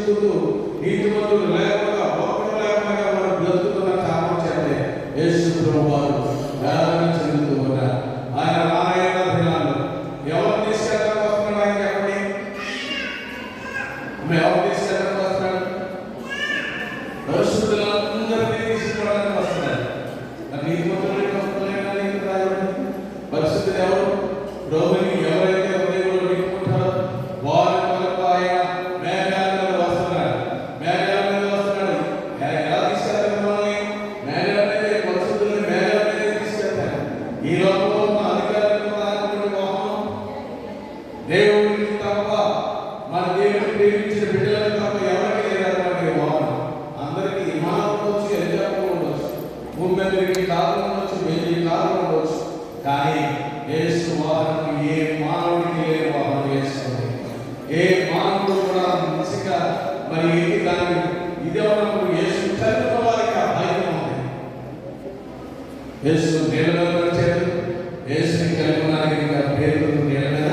చెందుతూ నీతిమంతులు లేకుండా భక్తులు లేకుండా మనం బ్రతుకుతున్న కారణం చేస్తే యేసు ప్రభువారు వేదన చెందుతూ ఉన్నారు. ఆయన రాయన దినాలు ఎవరు తీసుకెళ్ళడానికి వస్తున్నాడు? ఆయన చెప్పండి, ఎవరు తీసుకెళ్ళడానికి వస్తున్నాడు? పరిశుద్ధులందరినీ తీసుకోవడానికి వస్తున్నాడు. నీతిమంతులు పరిశుద్ధులు ఎవరు? ప్రభుని ఎవరైతే హృదయంలో పెట్టుకుంటారో వారి కొరకు ఆయన మేఘాల మీద వస్తున్నాడు. మేఘాల మీద వస్తున్నాడు. ఎలా తీసుకెళ్తారు మిమ్మల్ని? మేఘాల మీద, పరిశుద్ధుల్ని మేఘాల మీద తీసుకెళ్తారు. ఈ లోకంలో ఉన్న అధికారులకు వాహనం దేవుడికి తప్ప, మన దేవుడిని ప్రేమించిన బిడ్డలకు తప్ప ఎవరికి లేనటువంటి వాహనం. అందరికీ విమానం ఉండొచ్చు, హెలికాప్టర్ ఉండొచ్చు, భూమి మీద తిరిగి కార్లు ఉండొచ్చు, వెయ్యి కార్లు ఉండొచ్చు. కానీ యేసు వాహనం ఏ మానవుడికి లేని వాహనం వేస్తుంది. ఏ మానవుడు కూడా నిజంగా మరి దాన్ని ఇదే ఉన్నప్పుడు యేసు కలిగిన వారికి ఆ భయం ఉంది. యేసు నీళ్ళ మీద నడిచాడు. యేసుని కలిగి ఉన్నానికి ఇంకా పేరు నీళ్ళ మీద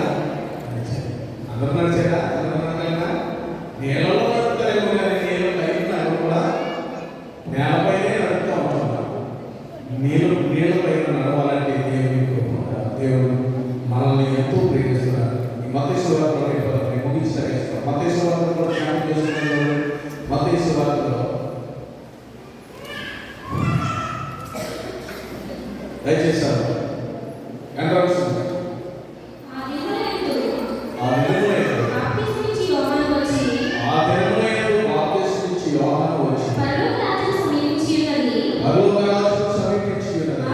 నడిచాడు. అందరూ నడిచారా? అందరూ నీళ్ళలో నడుపుతారేమో కానీ నీళ్ళు అయినా కూడా నేలపైనే నడుపుతూ ఉంటున్నారు. నీళ్ళ పైన నడవాలంటే దేవుడు మనల్ని ఎంతో ప్రేమిస్తున్నారు. ఈ మత్తయి సువార్తలో ముగించారు. మత్తయి సువార్తలో జ్ఞాపకం చేసుకున్నారు. మత్తయి సువార్తలో దయచేశారు ఎంత వస్తుంది? ఆ దినములందు బాప్తిస్మం ఇచ్చి యోహాను వచ్చి పరలోక రాజ్యం సమీపించి ఉన్నది.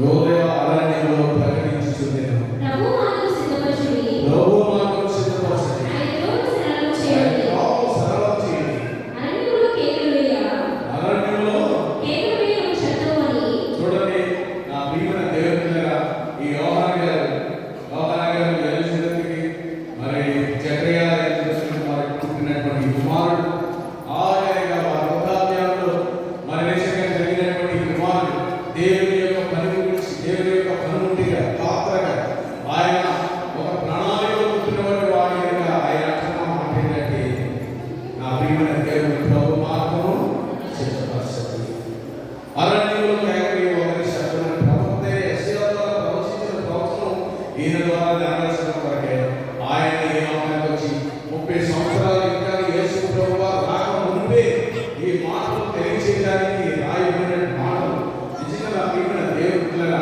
యోదయ అరణ్యంలో ప్రకటించుచుండెను. ప్రభువు మార్గము సిద్ధపరచుడి. సరళం చేయండి. అరణ్యంలో చూడండి నా ప్రియమైన దేవునిగా ఈ యోహాను గారు ఎలిజబెత్కి మరి జకరియా వారికి పుట్టినటువంటి కుమారుడు ఆయనగా వారి వృద్ధాప్యంలో మరి నిజంగా జరిగినటువంటి కుమారుడు దేవుని యొక్క పని గురించి, దేవుని యొక్క పనుంటిగా పాత్రగా ఆయన ఒక ప్రణాళికలో పుట్టినటువంటి వాడి యొక్క ఆయన మాట్లాడినట్టు నా ప్రియమైన దేవుని ప్రభు మార్గము సిద్ధపరచుడి. అరణ్యంలో కేవలం ఒకరి శబ్దం ప్రవక్త యెషయా ద్వారా ప్రవచించిన ప్రవచనం ఈయన ద్వారా నెరవేర్చిన కొరకే ఆయన ఈ లోకానికి వచ్చి 30 సంవత్సరాలు ఇంకా యేసు ప్రభువారు రాక ముందే ఈ మాటలు తెలియజేయడానికి రాయబడిన మాటలు నిజంగా ప్రియమైన దేవుడుగా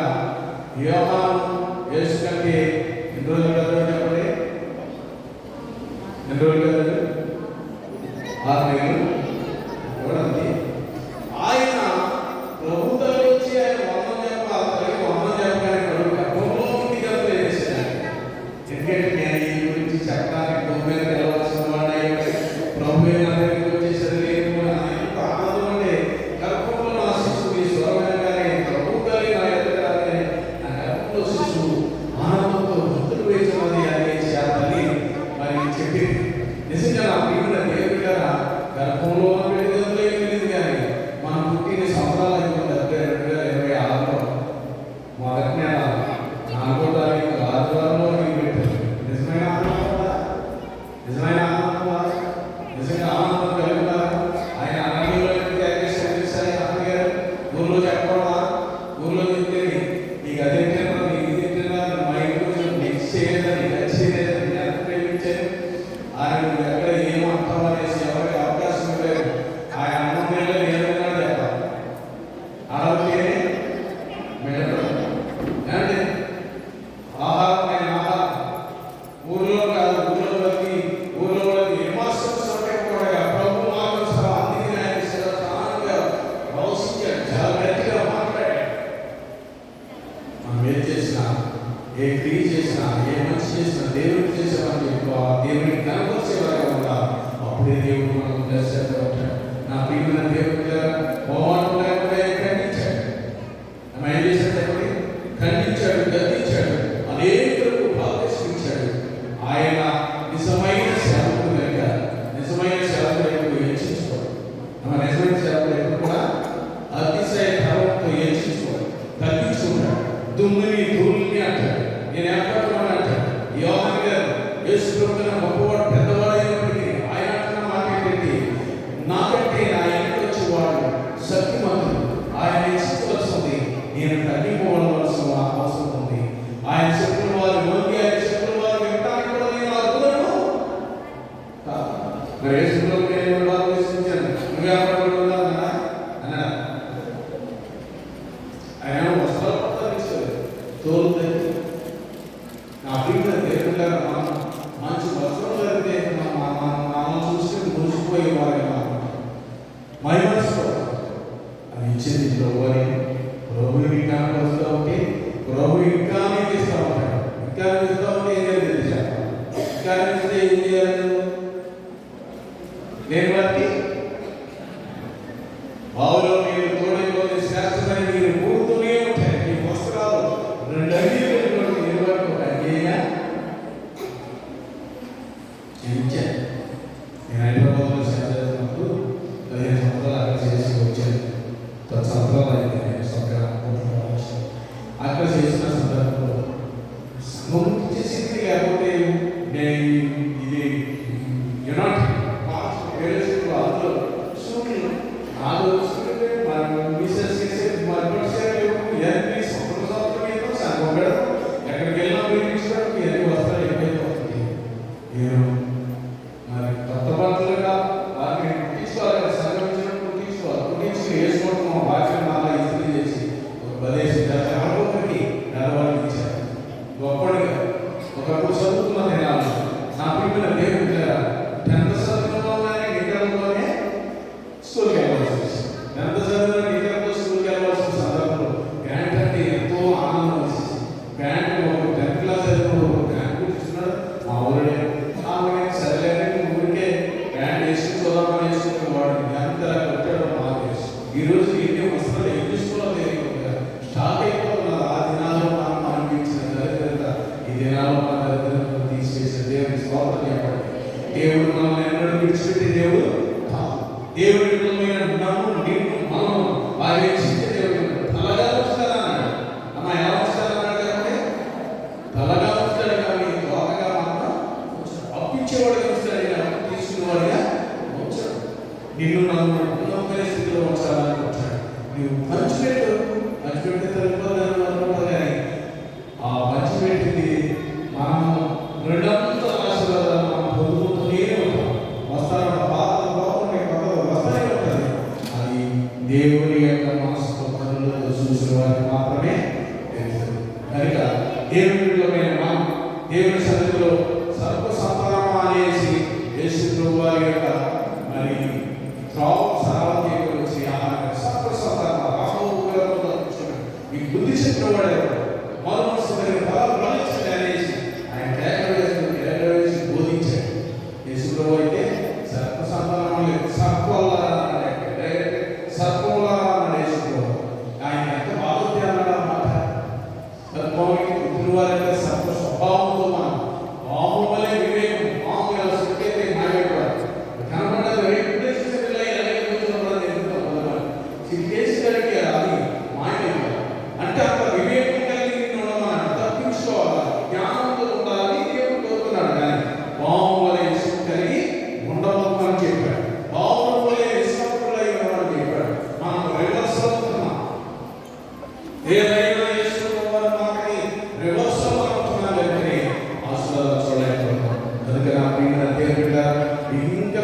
యోహాను యేసు కంటే ఎన్ని రోజులు కదా చెప్పండి? ఎన్ని రోజులు కదా? 6 నెలలు చూడండి. ఆయన ప్రభుత్వం వచ్చి ఆయన వర్ణం చెప్పాలి, వర్ణం చెప్పడానికి గర్భంలో ఉండి కదా చేశాడు. ఎందుకంటే నేను ఈ గురించి చెప్పడానికి భూమి మీద వెళ్ళవలసిన వాడిని ప్రభు దగ్గరికి వచ్చేసరి లేదు ఎంత ఆనందం అంటే గర్భంలో నా శిశువు ఈ స్వరమైన కానీ ప్రభు గారి నా ఎదురాలి నా గర్భంలో శిశువు ఆనందంతో భక్తులు వేసినది అనేసి ఆ తల్లి మరి చెప్పి నిజంగా నా ప్రియమైన దేవుడి గారు గర్భంలో వెళ్ళేది తెలియదు. కానీ మనం పుట్టిన సంవత్సరాలు అయిపోయింది. 2026లో మొదటి నెల 4వ తారీఖు ఆదివారంలో పెట్టారు. నిజమైన ఆనందం, నిజమైన ఆనందం, నిజంగా ఆనందం కలుగుతారా? ఆయన అరణ్యంలో చేశారు. ఊర్లో చెప్పకుండా ఊర్లో చెప్తే నీకు అదే తిన్నా, నీకు ఇది తిన్నా, మా ఇంట్లో నెక్స్ట్ చేయలేదని నచ్చేదని ఎంత ప్రేమించారు. ఆయన ఎక్కడ ఏమంటావు అనేసి ఎవరికి అవకాశం ఇవ్వలేదు. ఆయన అన్నంలో ఏదైనా చెప్పాలి. అడిగితే అంటే ఆహారం ఆయన ఆహారం ఊర్లో కాదు, ఊర్లో వాళ్ళకి విమర్శలు కూడా ప్రభు మార్గం అందుకని ఆయన స్థానంగా ప్రవశించాడు. చాలా గట్టిగా మాట్లాడాడు. మనం ఏం చేసినా, ఏ క్రియ చేసినా, ఏ మంచి చేసినా దేవుడికి చేసేవాళ్ళు ఎక్కువ దేవుడిని కనపరిచేవారుగా ఉండాలి. అప్పుడే దేవుడు మనకు దర్శనంగా ఉంటాడు. నా ప్రియమైన దేవుడి పోవడం లేకపోతే ఖండించాడు. ఏం చేశాడు చెప్పండి? ఖండించాడు, గద్దించాడు, అనేకులకు బాధ్యతనిచ్చాడు. ఆయన నిజమైన సేవకుడు లేక నిజమైన సేవకుడు ఎప్పుడు హెచ్చించుకోడు. నిజమైన సేవకుడు ఎప్పుడు కూడా అతిశయ భావంతో హెచ్చించుకోడు, తగ్గించుకుంటాడు. దుమ్మిని ధూళిని అంటాడు. నేను ఏర్పడుతున్నాను అంటాడు. యోహాను నా ప్రియుల దేవుళ్ళ మంచి వస్త్రం జరిగితే మనం చూస్తే మురిసిపోయే వారి మైమర్స్లో అది ఇచ్చేది ప్రభు ఇంకా వస్తూ ఉంటే ప్రభు ఇంకా ఇస్తూ ఉంటాడు. ఇంకా ఇస్తూ ఉంటే ఏం తెలియదు. ఇంకా ఇస్తే ఏం చేయాలి? నేను బట్టి బావులో మీరు తోడైపోతే శ్రేష్టమైన మీరు కూడుతూనే ఉంటాయి. మీ వస్త్రాలు 2 అంగీలు పెట్టుకోండి. ఇరువైపు ఒక అంగీగా చేయించాను. నేను హైదరాబాద్లో సేవ చేస్తున్నప్పుడు 15 సంవత్సరాలు అక్కడ చేసి వచ్చాను. 10 సంవత్సరాలు అయింది నేను అక్కడ చేసిన సందర్భంలో సంఘం చేసింది లేకపోతే నేను ఇది యునైటెడ్ అందులో సూర్యులు నాలుగు మిసెస్ సంఘం పెడతాం. ఎక్కడికి వెళ్ళినా ప్రేమించడానికి ఎన్ని వస్త్రాలు ఎక్కువైపోతుంది. నేను మరి కొత్త బట్టలుగా వాటిని కుట్టించుకోవాలి కదా. సంఘం ఇచ్చినప్పుడు కుట్టించుకుని వేసుకోవడం వాటిని అలా ఇస్త్రీ చేసి ఒక ప్రదేశం ఎవరికొకరికి నెలవాళ్ళు ఇచ్చారు. గొప్పడిగా ఒకప్పుడు చదువుతున్న దినాలు నా పిల్లల దేవుడు 10th చదువుకోవాలని నికరంలోనే స్కూల్కి వెళ్ళవలసి వచ్చింది. 10th చదివిన నికరంలో స్కూల్కి వెళ్ళవలసిన సందర్భంలో ప్యాంట్ అంటే ఎంతో ఆనందం వచ్చింది. ప్యాంట్ ఒక 10th క్లాస్ చదివిన ఒక ప్యాంట్ కూర్చున్నాడు మా ఊళ్ళే. సరేలేని ఊరికే ప్యాంట్ వేసుకుని చూద్దామని వేసుకుని వాడు ఎంత కొట్టాడో మాకు తెలుసు. ఈరోజు ఎన్ని వస్త్రాలు ఏం తీసుకోవాలో తెలియకుండా స్టాక్ అయిపోతున్నారు. ఆ దినాల్లో మనం అనిపించిన దరిద్రత ఈ దినాల్లో మన దరిద్రత తీసివేసే దేవుని స్తోత్రం చెప్పండి. దేవుడు మనల్ని ఎన్నడూ విడిచిపెట్టే దేవుడు కాదు. దేవుడి నన్ను నిన్ను మనం వారి రక్షించే దేవుడు. తలగా ఉంచుతారా అన్నాడు. అమ్మ ఎలా ఉంచుతారా అన్నాడు కదండి. తలగా ఉంచుతాడు కానీ లోకగా మాత్రం అప్పించేవాడుగా ఉంచుతాడు. అప్పు తీసుకునేవాడుగా ఉంచాడు. నిన్ను నన్ను ఉన్నతమైన స్థితిలో ఉంచాలని వచ్చాడు. నువ్వు పంచిపెట్టే తల్లిపోతాను అనుకుంటావు కానీ ఆ పంచిపెట్టింది మనం 2 ఆశీర్వాదాలు మనం పొందుకుంటూనే ఉంటాం. వస్తాను బాధ బాగుంటే వస్తానే ఉంటుంది. అది దేవుని యొక్క మనసుతో కనులతో చూసిన వారికి మాత్రమే తెలుస్తుంది. కనుక దేవుడిలోనే మనం దేవుని సన్నిధిలో సర్వ సంతానం అనేసి యేసు ప్రభు వారి యొక్క మరి సరావతి వచ్చి సర్వ సంతానం మీకు బుద్ధి చెప్పిన వాడు మనసు బలించండి అనేసి ఆయన వేసి బోధించాడు. యేసు ప్రభు అయితే సర్వ సంతానం సర్పంలా అన్నాడు యేసు ప్రభు. ఆయన ఎంత బాగుంది అన్నాడు అన్నమాట. సర్పానికి పుట్టిన వారి సర్వ స్వభావంతో మనం పాము వలె వివేకం పాము ఎలా సుఖైతే నాగేవాడు కనబడ్డ సిద్ధేశ్వరికి అది మాయమైంది. అంటే అంత వివేకం కలిగి మనం తప్పించుకోవాలి, జ్ఞానంతో ఉండాలని దేవుడు కోరుతున్నాడు. కానీ పాము వలె ఇష్టం కలిగి ఉండవద్దని చెప్పాడు. పాము వలె ఇష్టపడులై ఉండమని చెప్పాడు. మనం రివర్స్ అవుతున్నాం. ఏదైనా ఇష్టపడాలి మాకని రివర్స్ అవుతున్నాం లేదని ఆశీర్వాదాలు చూడలేకపోతున్నాం. కనుక నా ప్రియమైన దేవుడు ఇంకా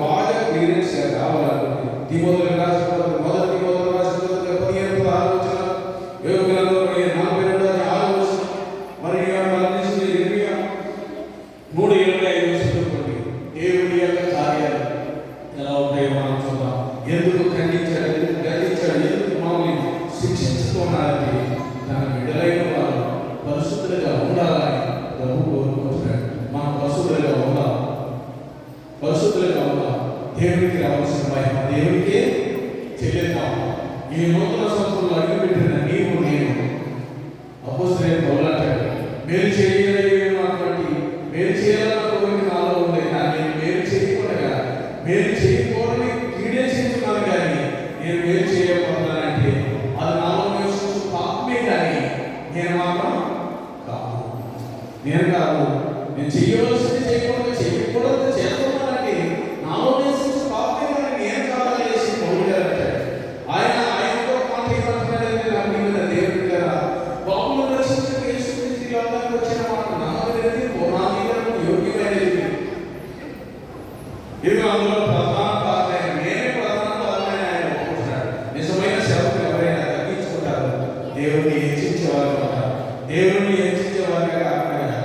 బాగా క్లియరెన్స్ కావాలనుకుంటుంది. తిమోతికి రాసిన మొదటి తిమోతికి రాసిన 15వ ఆలోచన యోగులలో 42 మరి 3:25 దేవుడి యొక్క కార్యాలు ఎలా ఉంటాయో మనం చూద్దాం. ఎందుకు ఖండించాడు, ఎందుకు గర్వించాడు, ఎందుకు మమ్మల్ని శిక్షించుకున్నాడంటే తన బిడ్డలైన వారు పరిశుద్ధులుగా ఉండాలని ప్రభు కోరుకుంటున్నాడు. మనం పరిశుద్ధులుగా ఉండాలి. దేవుడికి రావాల్సిన మహిమ దేవుడికే చెల్లిద్దాం. ఈ నూతన సంవత్సరంలో అడుగుపెట్టిన నీవు నేను అపోస్తలుడైన పౌలు అంటాడు, మేలు చేయలేనటువంటి మేలు చేయాలన్న కోరిక నాలో ఉంది కానీ మేలు చేయకుండా మేలు చేయకూడని కీడే చేస్తున్నాను. కానీ నేను మేలు చేయకపోతున్నానంటే అది నాలో నివసించు పాపమే కానీ నేను మాత్రం కాదు. నేను చేయవలసింది చేయకూడదు చేస్తున్నానంటే నాలో నివసించు పాపమే కానీ నేను కాదని చేసి పౌలు గారు అంటాడు. ఆయనతో మాట ఏమంటున్నాడంటే నా మీద దేవుడి గారు బాబును రక్షించిన యేసుక్రీస్తు లోకానికి వచ్చిన మాట నమ్మలేదు పునాదిగా యోగ్యమైనది. ఇవి అందులో ప్రధాన పాత్ర నేనే ప్రధాన పాత్ర ఆయన ఒప్పుకుంటున్నాడు. నిజమైన సేవకులు ఎవరైనా తగ్గించుకుంటారు, దేవుడిని హెచ్చించేవారు. దేవుడిని హెచ్చించేవారుగా కాకుండా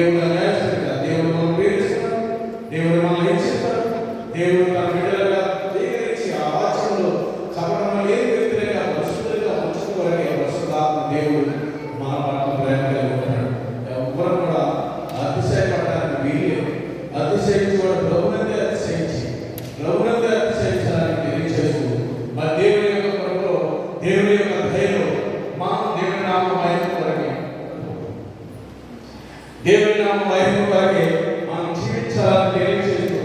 దేవుడు న్యాయస్థితిగా దేవుడు మనం ప్రేమిస్తాడు, దేవుడు మనం హెచ్చిస్తాడు, దేవుడు తన బిడ్డలుగా స్వీకరించి ఆ ఆచరణలో చెప్పడం లేని వ్యక్తులుగా పరిశుద్ధులుగా ఉంచుకోవాలని పరిశుద్ధాత్మ దేవుడు మన పట్ల ప్రేమ కలిగి ఉంటాడు. ఎవరు కూడా అతిశయపడడానికి వీలు, అతిశయించేవాడు ప్రభునందే అతిశయించి ప్రభునందే అతిశయించడానికి తెలియచేస్తూ మా దేవుని యొక్క కృపలో దేవుని యొక్క దయలో మా దేవుని నామ మహిమ కొరకే దేవుని నామ మహిమ కొరకే మనం జీవించాలని తెలియచేస్తూ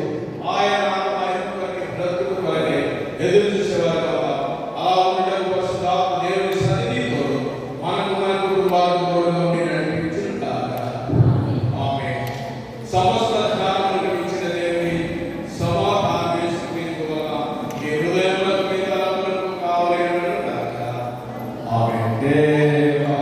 ఆయన నామ మహిమ కొరకే బ్రతుకు కొరకే ఎదురు చూసేవారు కదా. అలా ఉండటం పరిశుద్ధాత్మ దేవుని సన్నిధితో మనకు మన కుటుంబాలకు తోడుగా ఉండి నడిపించుగాక. ఆమేన్. సమస్త జ్ఞానములకు ఇచ్చిన దేవుని సమాధానం చేసుకునేందువల్ల ఈ హృదయములకు మీ తలపులకు కావలేనుగాక. ఆమేన్. దేవా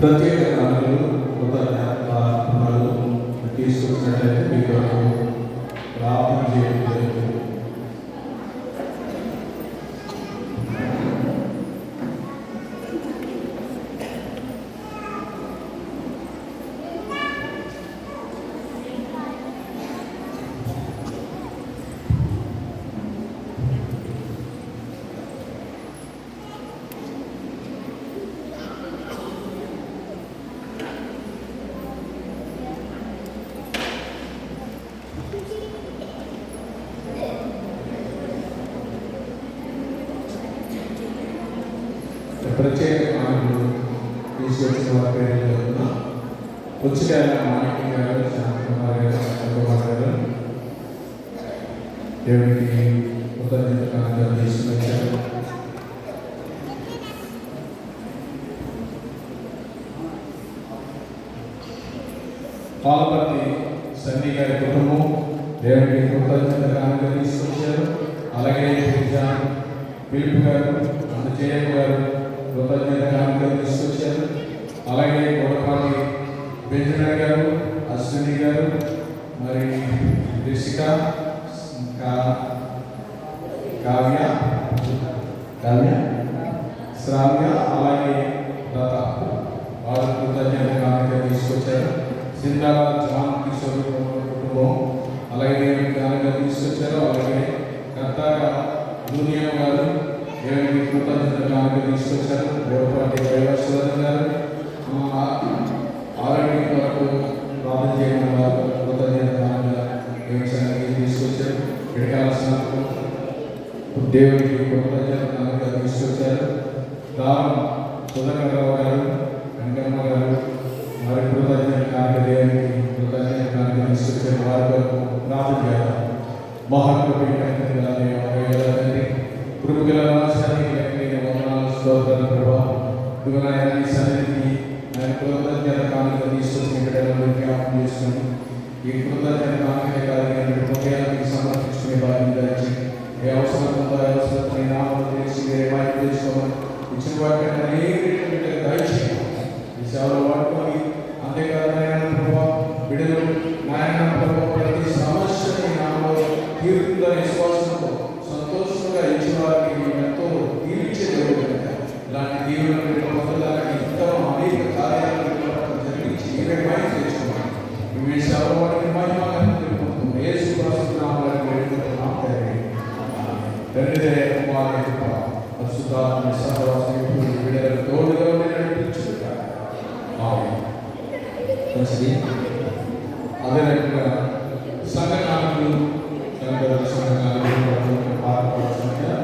ప్రత్యేక కానుకలు కృతజ్ఞతలు తీసుకొచ్చినట్లయితే మీ కొరకు ప్రార్థన చేయడం జరుగుతుంది. ప్రత్యేక కానుకలు తీసుకొచ్చిన వారి పేరు పుచ్చకాయల మాణిక్యం గారు, శాంతకుమార్ గారు, శాంతకుమార్ గారు దేవునికి కృతజ్ఞత కానుకలు తీసుకొచ్చారు. పాలపర్తి సన్నీ గారి కుటుంబం దేవునికి కృతజ్ఞత కానుకలు తీసుకొచ్చారు. అలాగే పిలుపు గారు, జయన్ గారు కృతజ్ఞత కానుకలు తీసుకొచ్చారు. అలాగే కొడపాటి బెంజమిన్ గారు, అశ్విని గారు, మరి రిషిక, కావ్య, శ్రావ్య, అలాగే లత వారు కృతజ్ఞత కానుక తీసుకొచ్చారు. సింధాల జాన్ కిషోర్ కుటుంబం అలాగే కానుక తీసుకొచ్చారు. అలాగే కర్తగా జూనియర్ గారు దేవునికి కృతజ్ఞత కానుక దేవుడికి కృతజ్ఞతలు తీసుకొచ్చారు. దానం సుధాకర్రావు గారు, వెంకమ్మ గారు మరి కృతజ్ఞత దేవునికి కృతజ్ఞత తీసుకొచ్చారు. వారి వరకు ప్రార్థన చేయాలి. మహాత్మని కృపగల రాష్ట్రానికి వందనాలు స్తోత్రాలు ప్రభావ. ఇదిగో నాయన ఈ సన్నిధికి ఆయన కృతజ్ఞత కానుక తీసుకొచ్చిన బిడ్డలను జ్ఞాపకం చేసుకుని ఈ కృతజ్ఞత కానుక కార్యక్రమం హృదయానికి సమర్పించుకునే బాధ్యత ఇచ్చి ఏ అవసరం ఉందో ఏ అవసరం నామం తెలిసి వేరే వాటిని తెలుసుకోమని ఇచ్చిన వాటిని అనేక బిడ్డలు దయచేయాలి. ఈ సేవలు వాడుకొని అంతేకాదు నాయన ప్రభావ బిడ్డలు నాయన ప్రభావ ప్రతి సమస్యని నామలో తీరుతుందని విశ్వాసంతో సంతోషంగా ఇచ్చిన వారికి ఎంతో తీర్చే దేవుడు. ఇలాంటి దీవులను పొందడానికి ఇంకా అనేక కార్యాలను జరిగించి ఇవే మహిమ తెచ్చుకున్నాను. ఇవి సేవల వాటిని మహిమను తెలుపుతుంది. యేసు క్రీస్తు నామములో వేడుకుంటున్నాం తండ్రి. కుమారుని కృప పరిశుద్ధాత్మ సహవాసం ఎప్పుడూ బిడ్డలకు తోడుగా ఉండి నడిపించుకుంటారు. మంచిది. అదే రకంగా సంఘ నాయకులు సంఘ నాయకులు పాల్గొనవలసిందిగా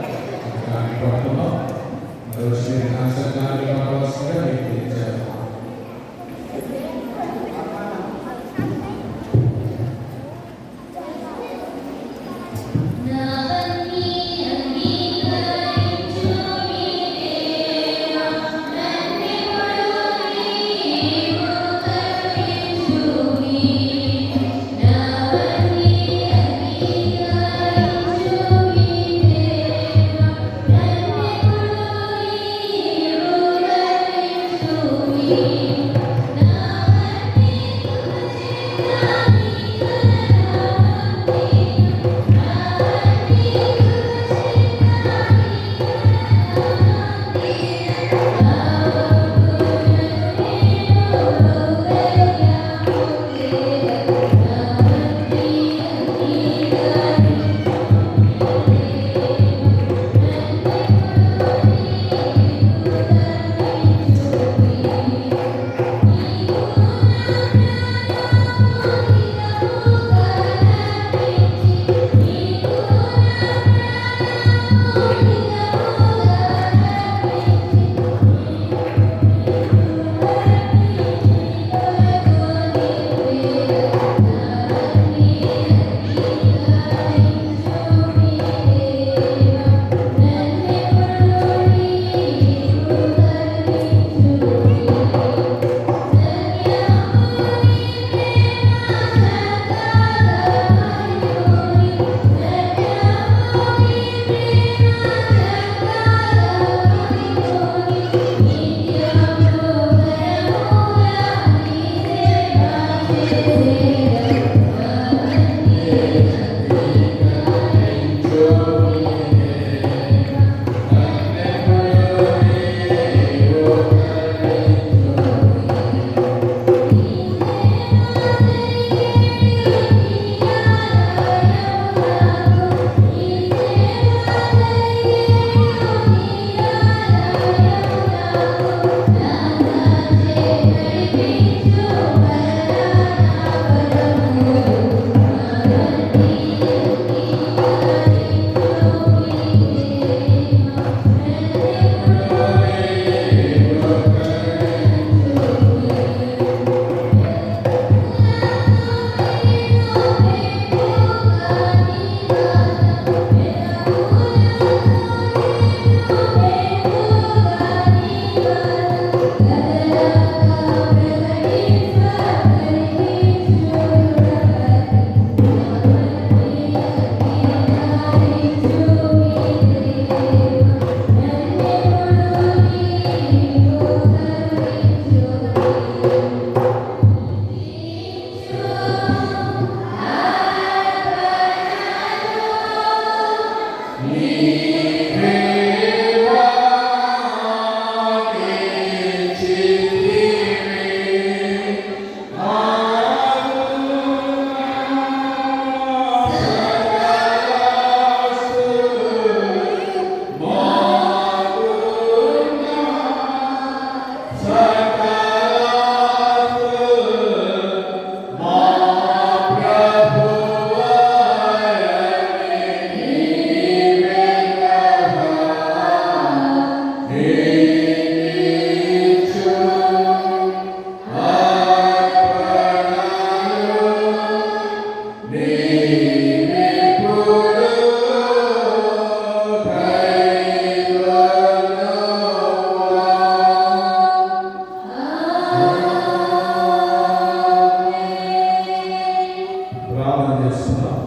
ఆరాధిస్తున్నాం.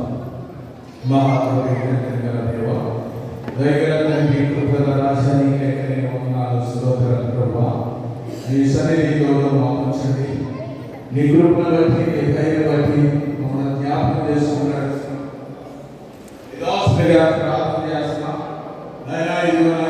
మహాప్రభువైన దేవ, దయగల తండ్రి, కృపగల రాజా, నీకే వందనాలు, స్తోత్రాలు ప్రభువా. నీ సన్నిధిలో మాకు ఉంచండి. నీ కృపను బట్టి, నీ దయను బట్టి మమ్మల్ని జ్ఞాపకం చేసుకున్నాడు. ప్రార్థన చేస్తున్నాం. అయినా ఇదిగో